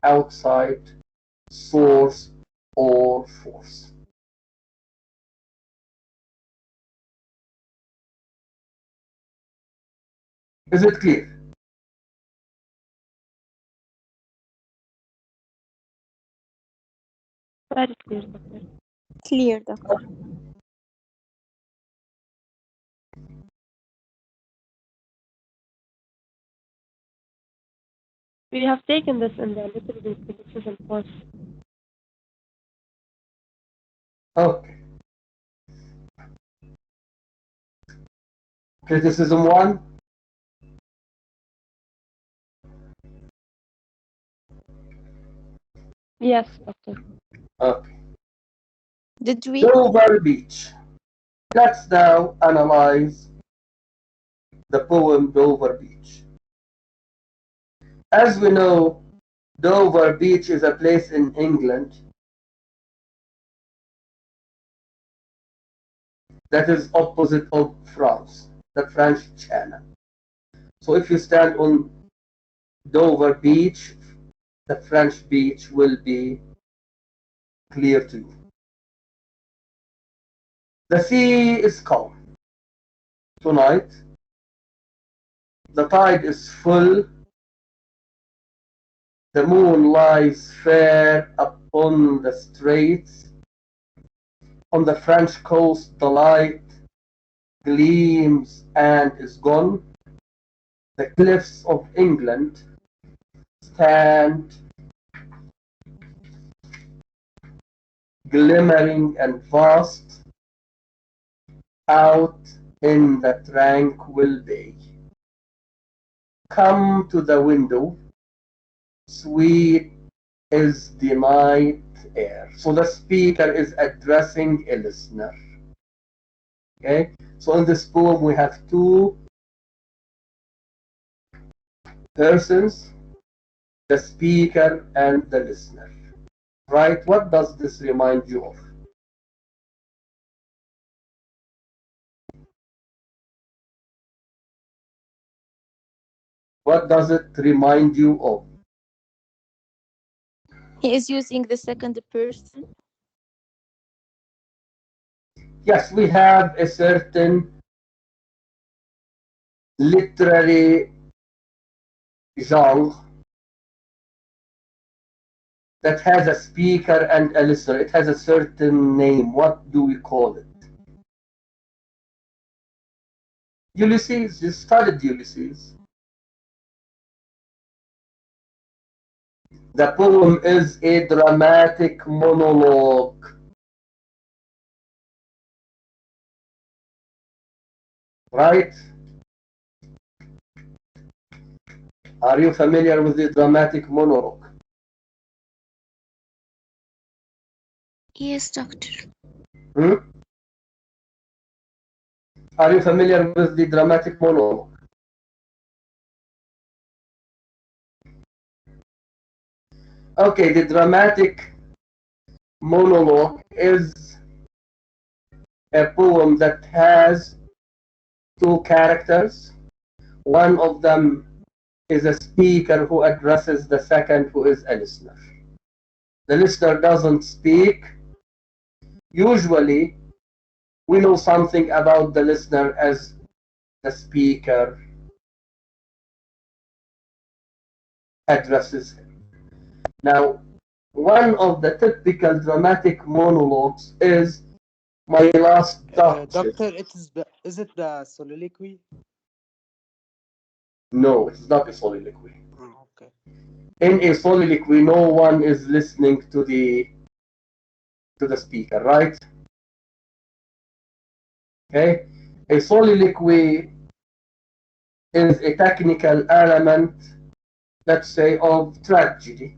outside source or force. Is it clear? Very clear, Doctor. Clear, doctor. We have taken this in the literary criticism course. Okay. Criticism 1. Yes, Doctor. Okay. Did we? Dover Beach. Let's now analyze the poem Dover Beach. As we know, Dover Beach is a place in England that is opposite of France, the French Channel. So if you stand on Dover Beach, the French beach will be clear to you. The sea is calm. Tonight, the tide is full. The moon lies fair upon the straits. On the French coast, the light gleams and is gone. The cliffs of England stand glimmering and vast out in the tranquil bay. Come to the window, sweet is the night air. So the speaker is addressing a listener. Okay, so in this poem we have two persons, the speaker and the listener. Right? What does this remind you of? What does it remind you of? He is using the second person. Yes, we have a certain literary genre that has a speaker and a listener. It has a certain name. What do we call it? Ulysses. You studied Ulysses. The poem is a dramatic monologue. Right? Are you familiar with the dramatic monologue? Yes, doctor. Are you familiar with the dramatic monologue? Okay, the dramatic monologue is a poem that has two characters. One of them is a speaker who addresses the second, who is a listener. The listener doesn't speak. Usually, we know something about the listener as the speaker addresses him. Now, one of the typical dramatic monologues is my last doctor. Doctor, is it the soliloquy? No, it's not a soliloquy. Oh, okay. In a soliloquy, no one is listening to the speaker, right? Okay. A soliloquy is a technical element, let's say, of tragedy.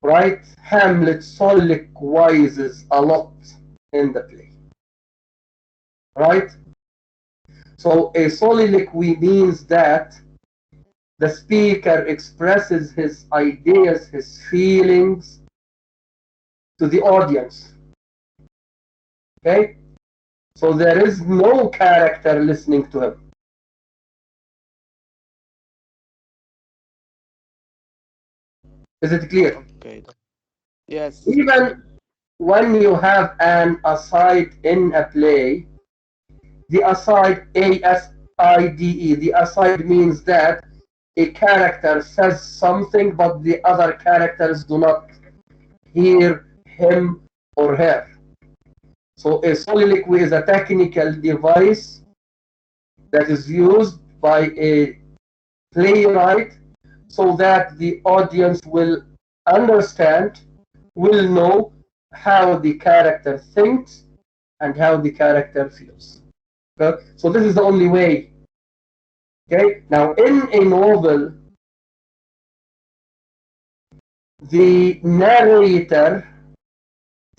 Right? Hamlet soliloquizes a lot in the play. Right? So a soliloquy means that the speaker expresses his ideas, his feelings to the audience. Okay? So there is no character listening to him. Is it clear? Okay. Yes. Even when you have an aside in a play, the aside, A-S-I-D-E, the aside means that a character says something, but the other characters do not hear him or her. So a soliloquy is a technical device that is used by a playwright so that the audience will understand, will know how the character thinks and how the character feels. Okay? So this is the only way. Okay? Now, in a novel, the narrator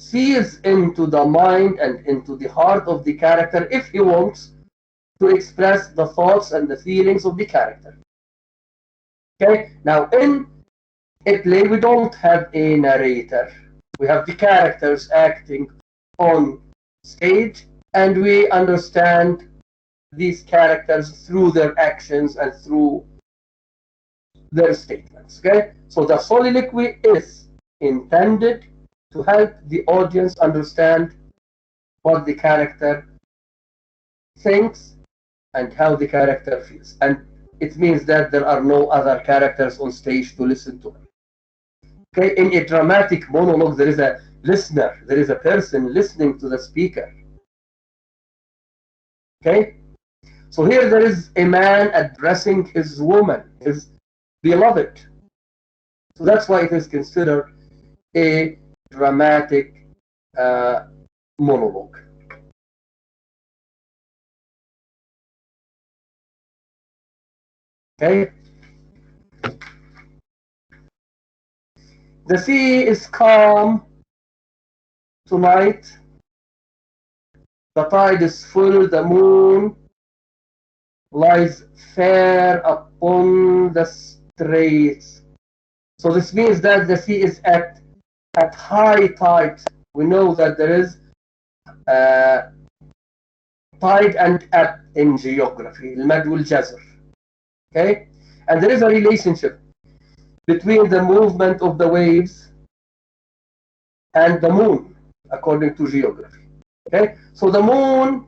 sees into the mind and into the heart of the character if he wants to express the thoughts and the feelings of the character. Okay? Now, in a play, we don't have a narrator. We have the characters acting on stage, and we understand these characters through their actions and through their statements. Okay? So the soliloquy is intended to help the audience understand what the character thinks and how the character feels. And it means that there are no other characters on stage to listen to. Okay? In a dramatic monologue, there is a listener, there is a person listening to the speaker. Okay? So here there is a man addressing his woman, his beloved. So that's why it is considered a dramatic monologue. Okay? The sea is calm tonight. The tide is full, the moon lies fair upon the straits. So this means that the sea is at high tide. We know that there is tide and ebb in geography, المد والجزر. Okay? And there is a relationship between the movement of the waves and the moon, according to geography. Okay? So the moon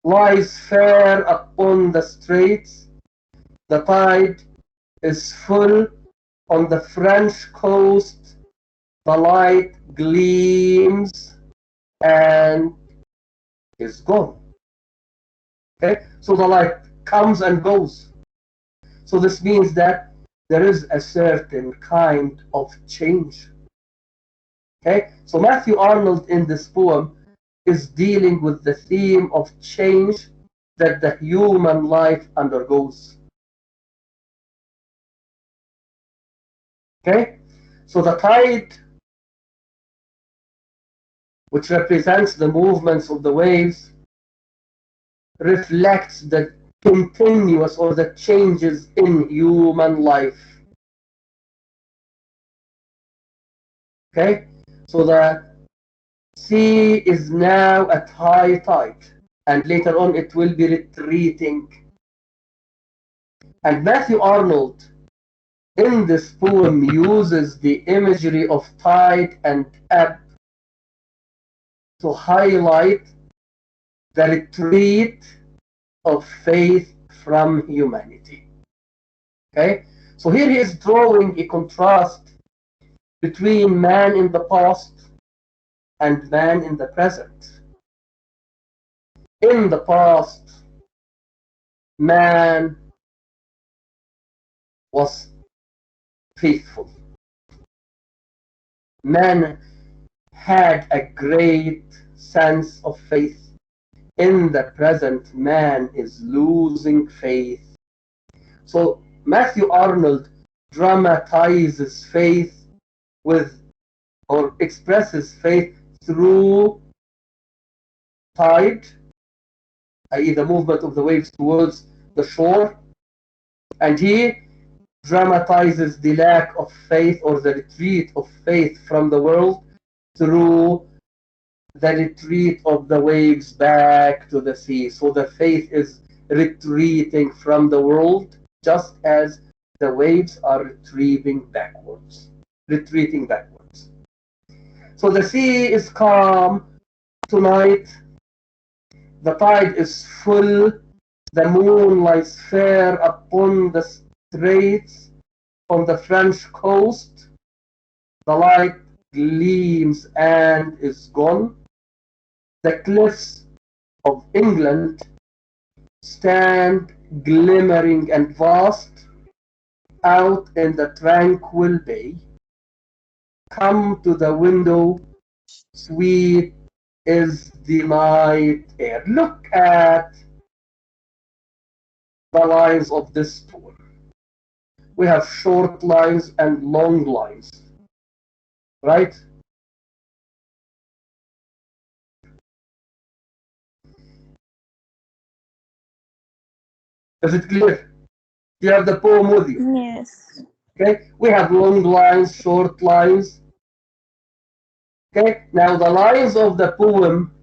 lies fair upon the straits. The tide is full on the French coast. The light gleams and is gone. Okay? So the light comes and goes. So this means that there is a certain kind of change. Okay? So Matthew Arnold in this poem is dealing with the theme of change that the human life undergoes. Okay? So the tide, which represents the movements of the waves, reflects the continuous or the changes in human life. Okay? So the sea is now at high tide, and later on it will be retreating. And Matthew Arnold in this poem uses the imagery of tide and ebb to highlight the retreat of faith from humanity. Okay? So here he is drawing a contrast between man in the past and man in the present. In the past, man was faithful. Man had a great sense of faith. In the present, man is losing faith. So Matthew Arnold dramatizes faith with, or expresses faith through tide i.e. the movement of the waves towards the shore. And he dramatizes the lack of faith or the retreat of faith from the world through the retreat of the waves back to the sea. So the faith is retreating from the world just as the waves are retreating backwards. So the sea is calm tonight. The tide is full. The moon lies fair upon the straits on the French coast. The light gleams and is gone. The cliffs of England stand glimmering and vast out in the tranquil bay. Come to the window, sweet is the night air. Look at the lines of this poem. We have short lines and long lines, right? Is it clear? Do you have the poem with you? Yes. Okay, we have long lines, short lines. Okay, now the lines of the poem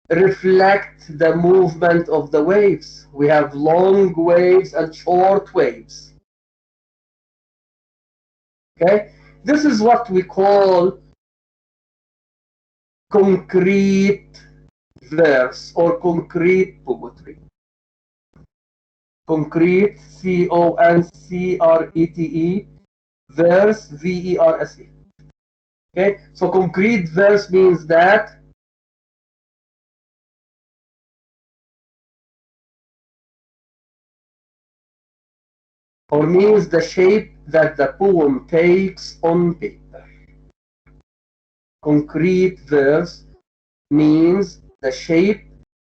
reflect the movement of the waves. We have long waves and short waves. Okay, this is what we call concrete verse or concrete poetry. Concrete, C-O-N-C-R-E-T-E, verse, V-E-R-S-E. Okay, so concrete verse means that or means the shape that the poem takes on paper. Concrete verse means the shape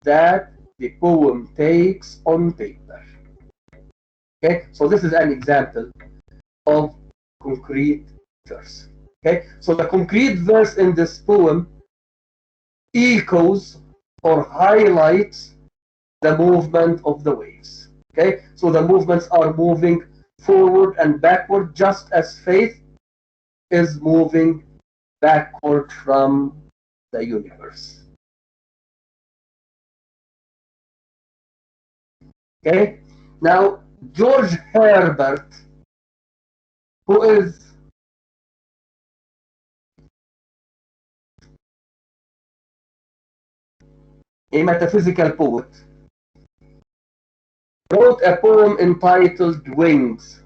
that the poem takes on paper. Okay, so this is an example of concrete verse. Okay, so the concrete verse in this poem echoes or highlights the movement of the waves. Okay, so the movements are moving forward and backward just as faith is moving backward from the universe. Okay, now George Herbert, who is a metaphysical poet, wrote a poem entitled Wings.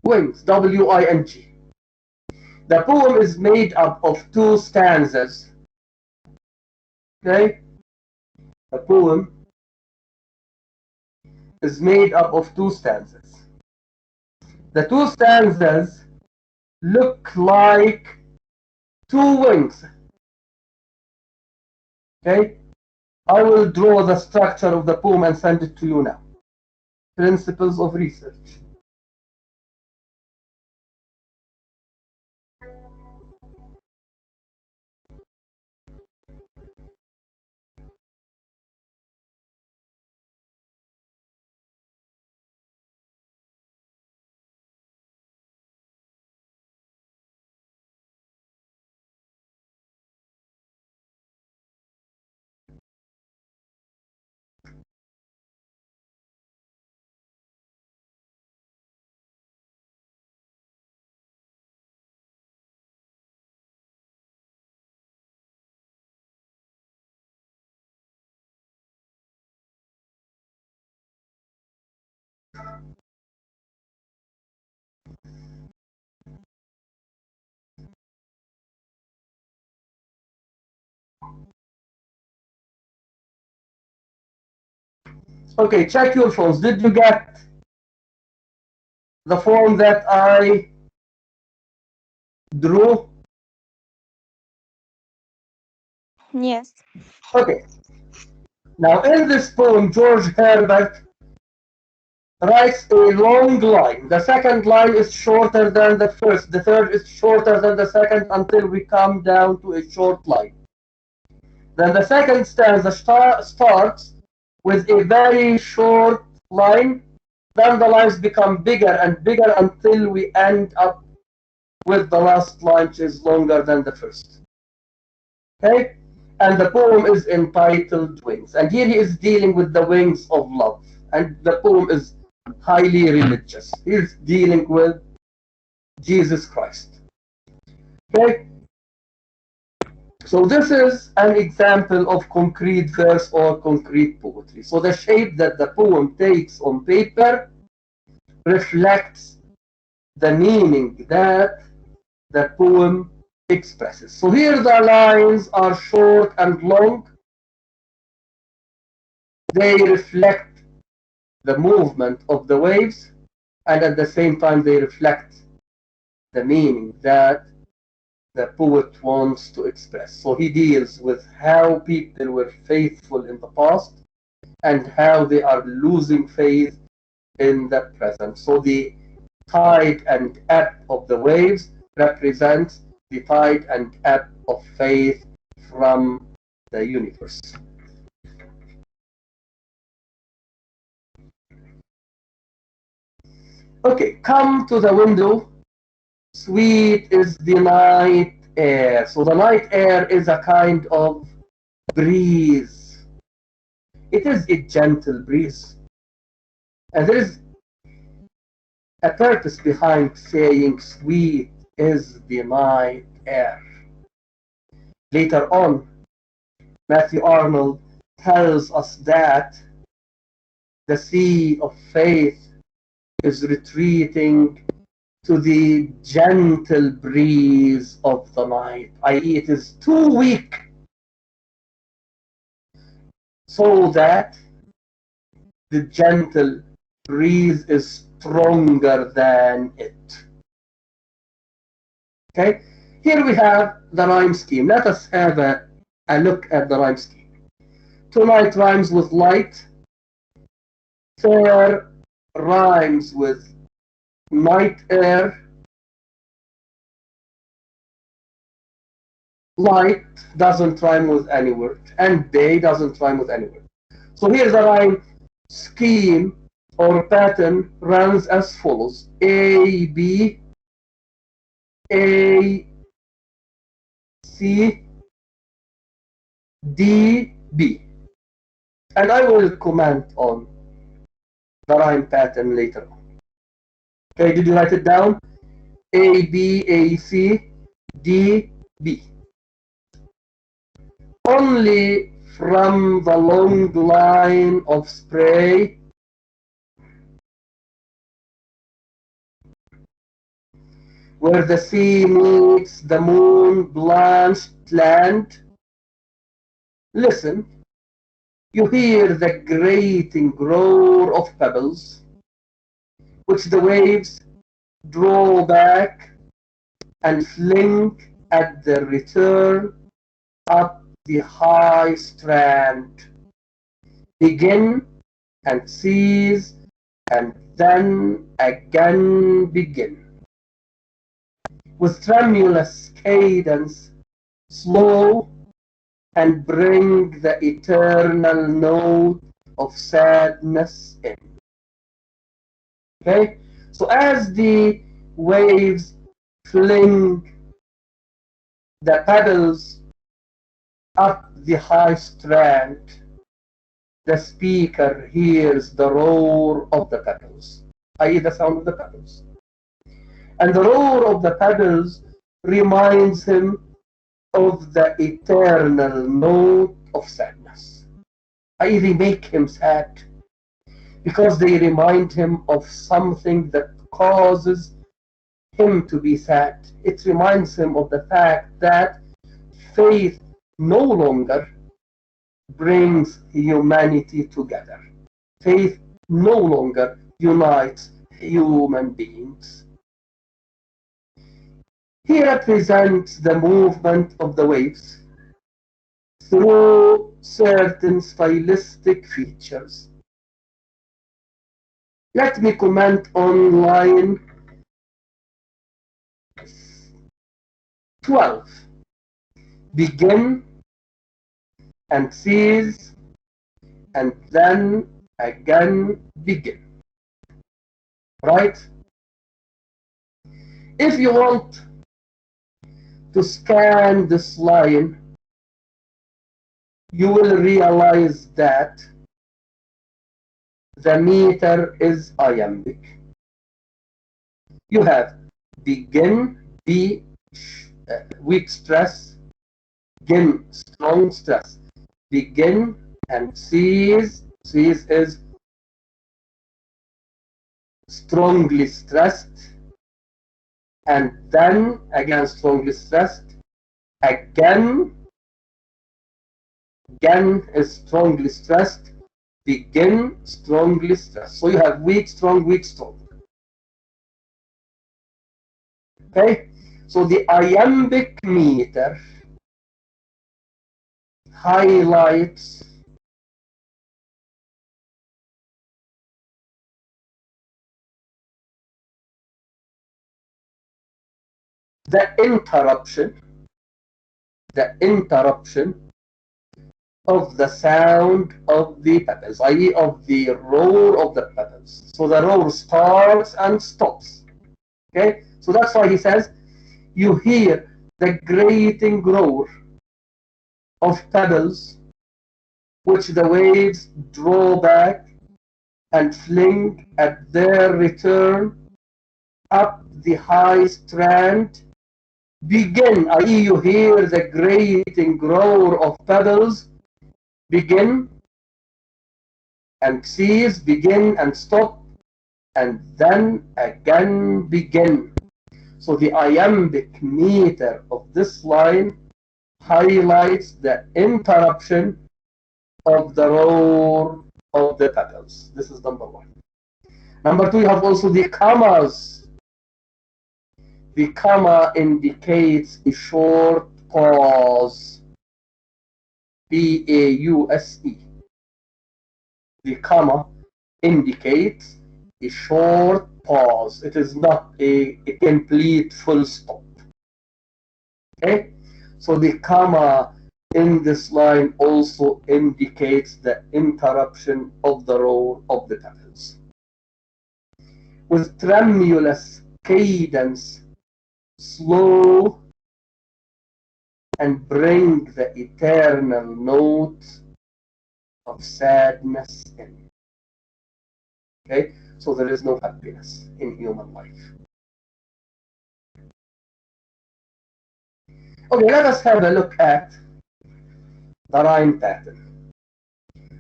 Wings, W-I-N-G. The poem is made up of 2 stanzas. Okay? The poem is made up of 2 stanzas. The 2 stanzas look like 2 wings. Okay? I will draw the structure of the poem and send it to you now. Principles of research. Okay, check your phones. Did you get the form that I drew? Yes. Okay. Now in this poem, George Herbert writes a long line. The second line is shorter than the first. The third is shorter than the second until we come down to a short line. Then the second stanza starts with a very short line. Then the lines become bigger and bigger until we end up with the last line, which is longer than the first. Okay? And the poem is entitled Wings. And here he is dealing with the wings of love. And the poem is highly religious. He's dealing with Jesus Christ. Okay? So this is an example of concrete verse or concrete poetry. So the shape that the poem takes on paper reflects the meaning that the poem expresses. So here the lines are short and long. They reflect the movement of the waves, and at the same time they reflect the meaning that the poet wants to express. So he deals with how people were faithful in the past and how they are losing faith in the present. So the tide and ebb of the waves represents the tide and ebb of faith from the universe. Okay, come to the window. Sweet is the night air. So the night air is a kind of breeze. It is a gentle breeze. And there is a purpose behind saying sweet is the night air. Later on, Matthew Arnold tells us that the sea of faith is retreating to the gentle breeze of the night, i.e., it is too weak so that the gentle breeze is stronger than it. Okay, here we have the rhyme scheme. Let us have a look at the rhyme scheme. Tonight rhymes with light. Fair rhymes with night air. Light doesn't rhyme with any word, and day doesn't rhyme with any word. So here's the rhyme scheme or pattern runs as follows: A, B, A, C, D, B. And I will comment on the rhyme pattern later on. Okay, did you write it down? A, B, A, C, D, B. Only from the long line of spray where the sea meets the moon-blanched land, listen, you hear the grating roar of pebbles, which the waves draw back and fling at their return up the high strand, begin and cease, and then again begin. With tremulous cadence, slow, and bring the eternal note of sadness in. Okay? So as the waves fling the pebbles up the high strand, the speaker hears the roar of the pebbles, i.e. the sound of the pebbles. And the roar of the pebbles reminds him of the eternal note of sadness, i.e. they make him sad because they remind him of something that causes him to be sad. It reminds him of the fact that faith no longer brings humanity together. Faith no longer unites human beings. He represents the movement of the waves through certain stylistic features. Let me comment on line 12. Begin and cease, and then again begin. Right? If you want to scan this line, you will realize that the meter is iambic. You have begin, B, weak stress, begin, strong stress, begin, and cease is strongly stressed, and then again strongly stressed, again is strongly stressed, begin, strongly stressed. So you have weak, strong, weak, strong. Okay, so the iambic meter highlights the interruption of the sound of the pebbles, i.e. of the roar of the pebbles. So the roar starts and stops. Okay, so that's why he says you hear the grating roar of pebbles, which the waves draw back and fling at their return up the high strand. Begin, i.e. you hear the grating roar of pebbles, begin and cease, begin and stop, and then again begin. So the iambic meter of this line highlights the interruption of the roar of the pebbles. This is number one. Number two, you have also the commas. The comma indicates a short pause. P-A-U-S-E. The comma indicates a short pause. It is not a complete full stop. Okay? So the comma in this line also indicates the interruption of the roar of the pebbles. With tremulous cadence, slow and bring the eternal note of sadness in. Okay, so there is no happiness in human life. Okay, let us have a look at the rhyme pattern.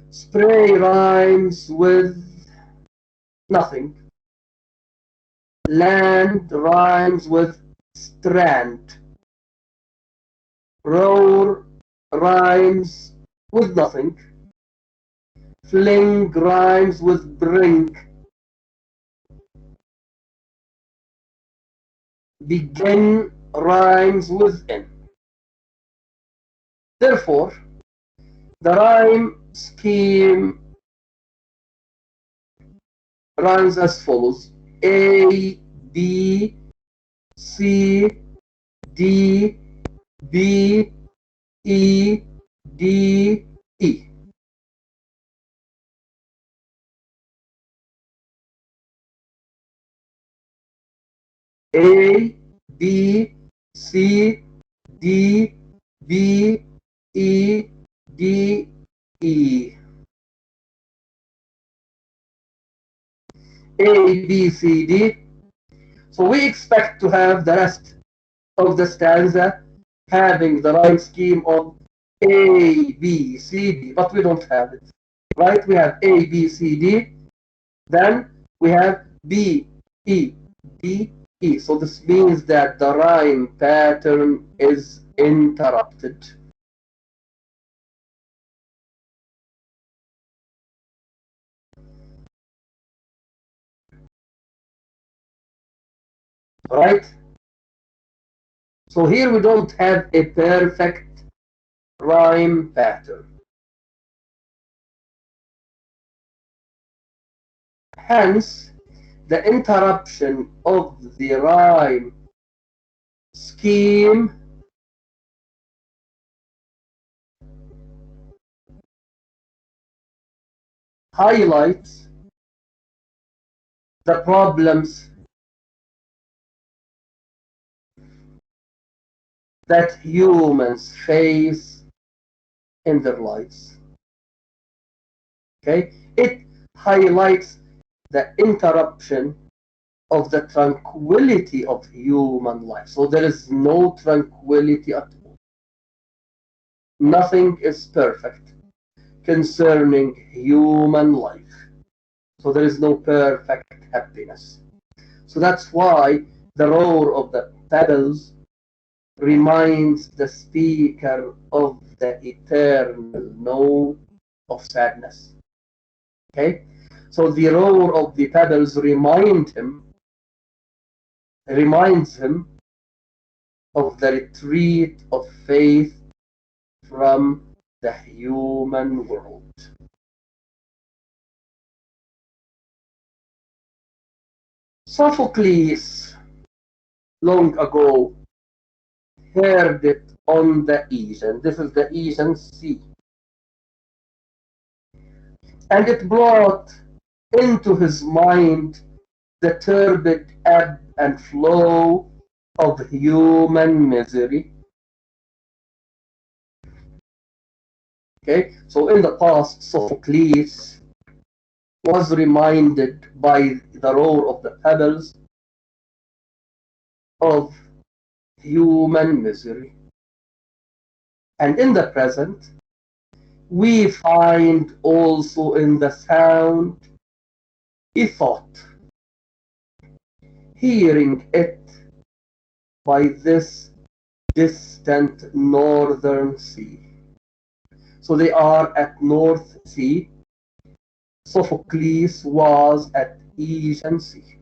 Spray rhymes with nothing. Land rhymes with strand. Roar rhymes with nothing. Fling rhymes with bring. Begin rhymes with in. Therefore, the rhyme scheme runs as follows: A, B, C, D, B, E, D, E. A, B, C, D, B, E, D, E. A, B, C, D. So we expect to have the rest of the stanza having the rhyme scheme of A, B, C, D, but we don't have it. Right? We have A, B, C, D. Then we have B, E, D, E. So this means that the rhyme pattern is interrupted. Right? So here we don't have a perfect rhyme pattern. Hence, the interruption of the rhyme scheme highlights the problems that humans face in their lives. Okay? It highlights the interruption of the tranquility of human life. So there is no tranquility at all. Nothing is perfect concerning human life. So there is no perfect happiness. So that's why the roar of the pebbles reminds the speaker of the eternal note of sadness. Okay? So the roar of the pebbles reminds him of the retreat of faith from the human world. Sophocles long ago heard it on the Aegean. This is the Aegean Sea. And it brought into his mind the turbid ebb and flow of human misery. Okay, so in the past, Sophocles was reminded by the roar of the pebbles of human misery. And in the present, we find also in the sound a thought, hearing it by this distant northern sea. So they are at North Sea. Sophocles was at Aegean Sea.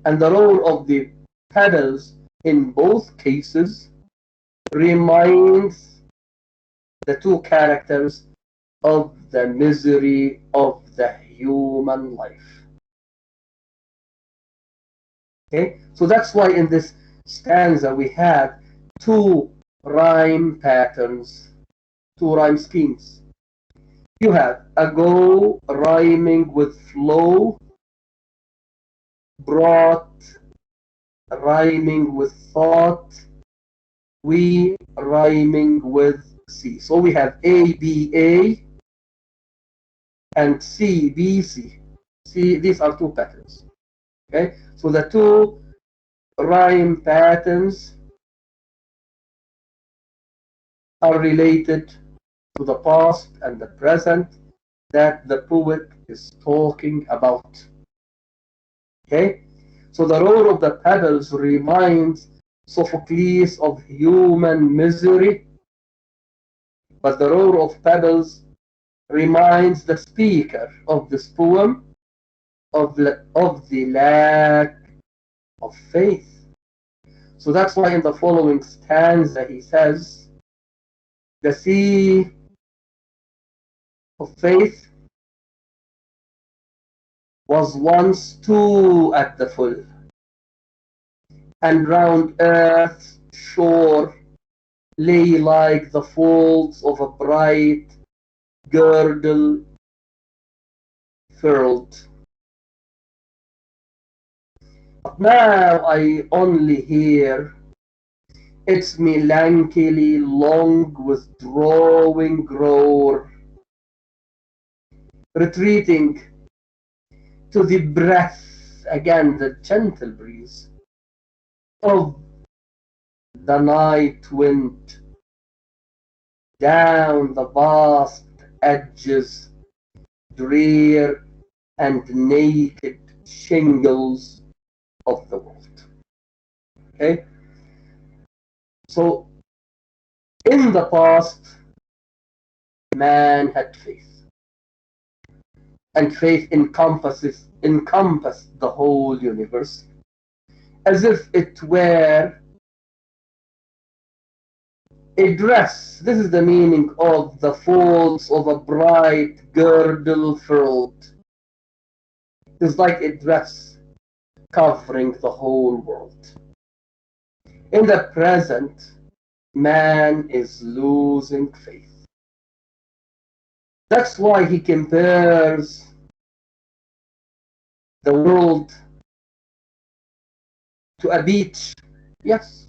And the roar of the pebbles in both cases reminds the two characters of the misery of the human life. Okay, so that's why in this stanza we have two rhyme patterns, two rhyme schemes. You have ago rhyming with flow, brought rhyming with thought, we rhyming with C. So we have A, B, A, and C, B, C. See, these are two patterns. Okay, so the two rhyme patterns are related to the past and the present that the poet is talking about. Okay, so the roar of the pebbles reminds Sophocles of human misery, but the roar of pebbles reminds the speaker of this poem of the lack of faith. So that's why in the following stanza he says, the sea of faith was once too at the full, and round earth's shore lay like the folds of a bright girdle furled. But now I only hear its melancholy long withdrawing roar, retreating to the breath, again the gentle breeze of the night wind down the vast edges, drear and naked shingles of the world. Okay, so in the past man had faith, and faith encompassed the whole universe as if it were a dress. This is the meaning of the folds of a bright girdle furled. It's like a dress covering the whole world. In the present, man is losing faith. That's why he compares the world to a beach. Yes.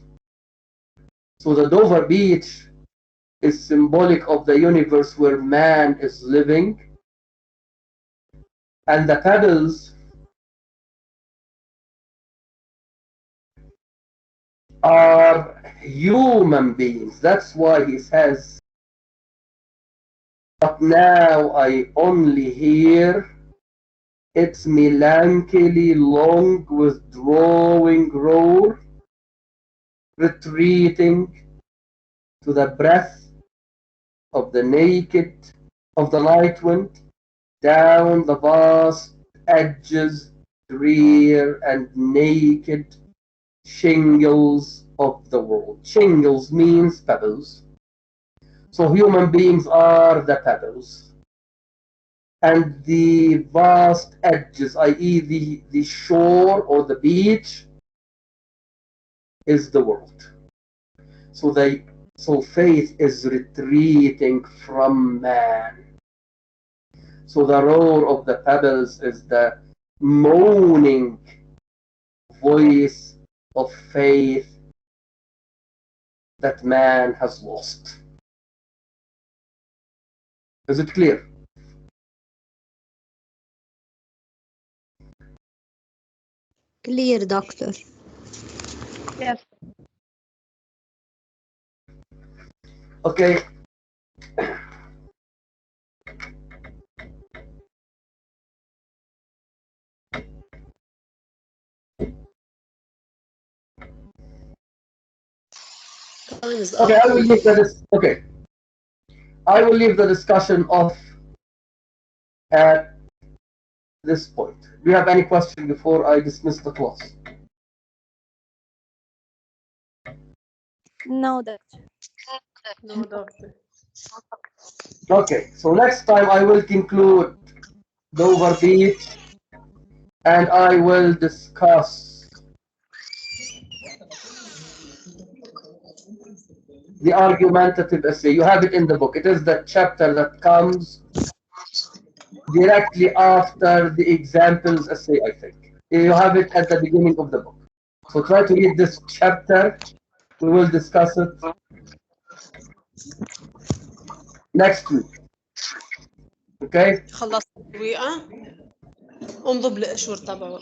So the Dover beach is symbolic of the universe where man is living, and the pebbles are human beings. That's why he says, but now I only hear its melancholy long withdrawing roar, retreating to the breath of the night wind, down the vast edges, drear and naked shingles of the world. Shingles means pebbles. So human beings are the pebbles. And the vast edges, i.e. the shore or the beach, is the world. So faith is retreating from man. So the roar of the pebbles is the moaning voice of faith that man has lost. Is it clear? Clear, doctor. Yes. Okay. Okay, I will leave this. Okay, I will leave the discussion off at this point. Do you have any question before I dismiss the class? No, doctor. No, doctor. Okay, so next time I will conclude Dover Beach and I will discuss the argumentative essay. You have it in the book. It is the chapter that comes directly after the examples essay, I think. You have it at the beginning of the book. So try to read this chapter. We will discuss it next week. Okay? خلصت الترويقة انضب القشور تبعه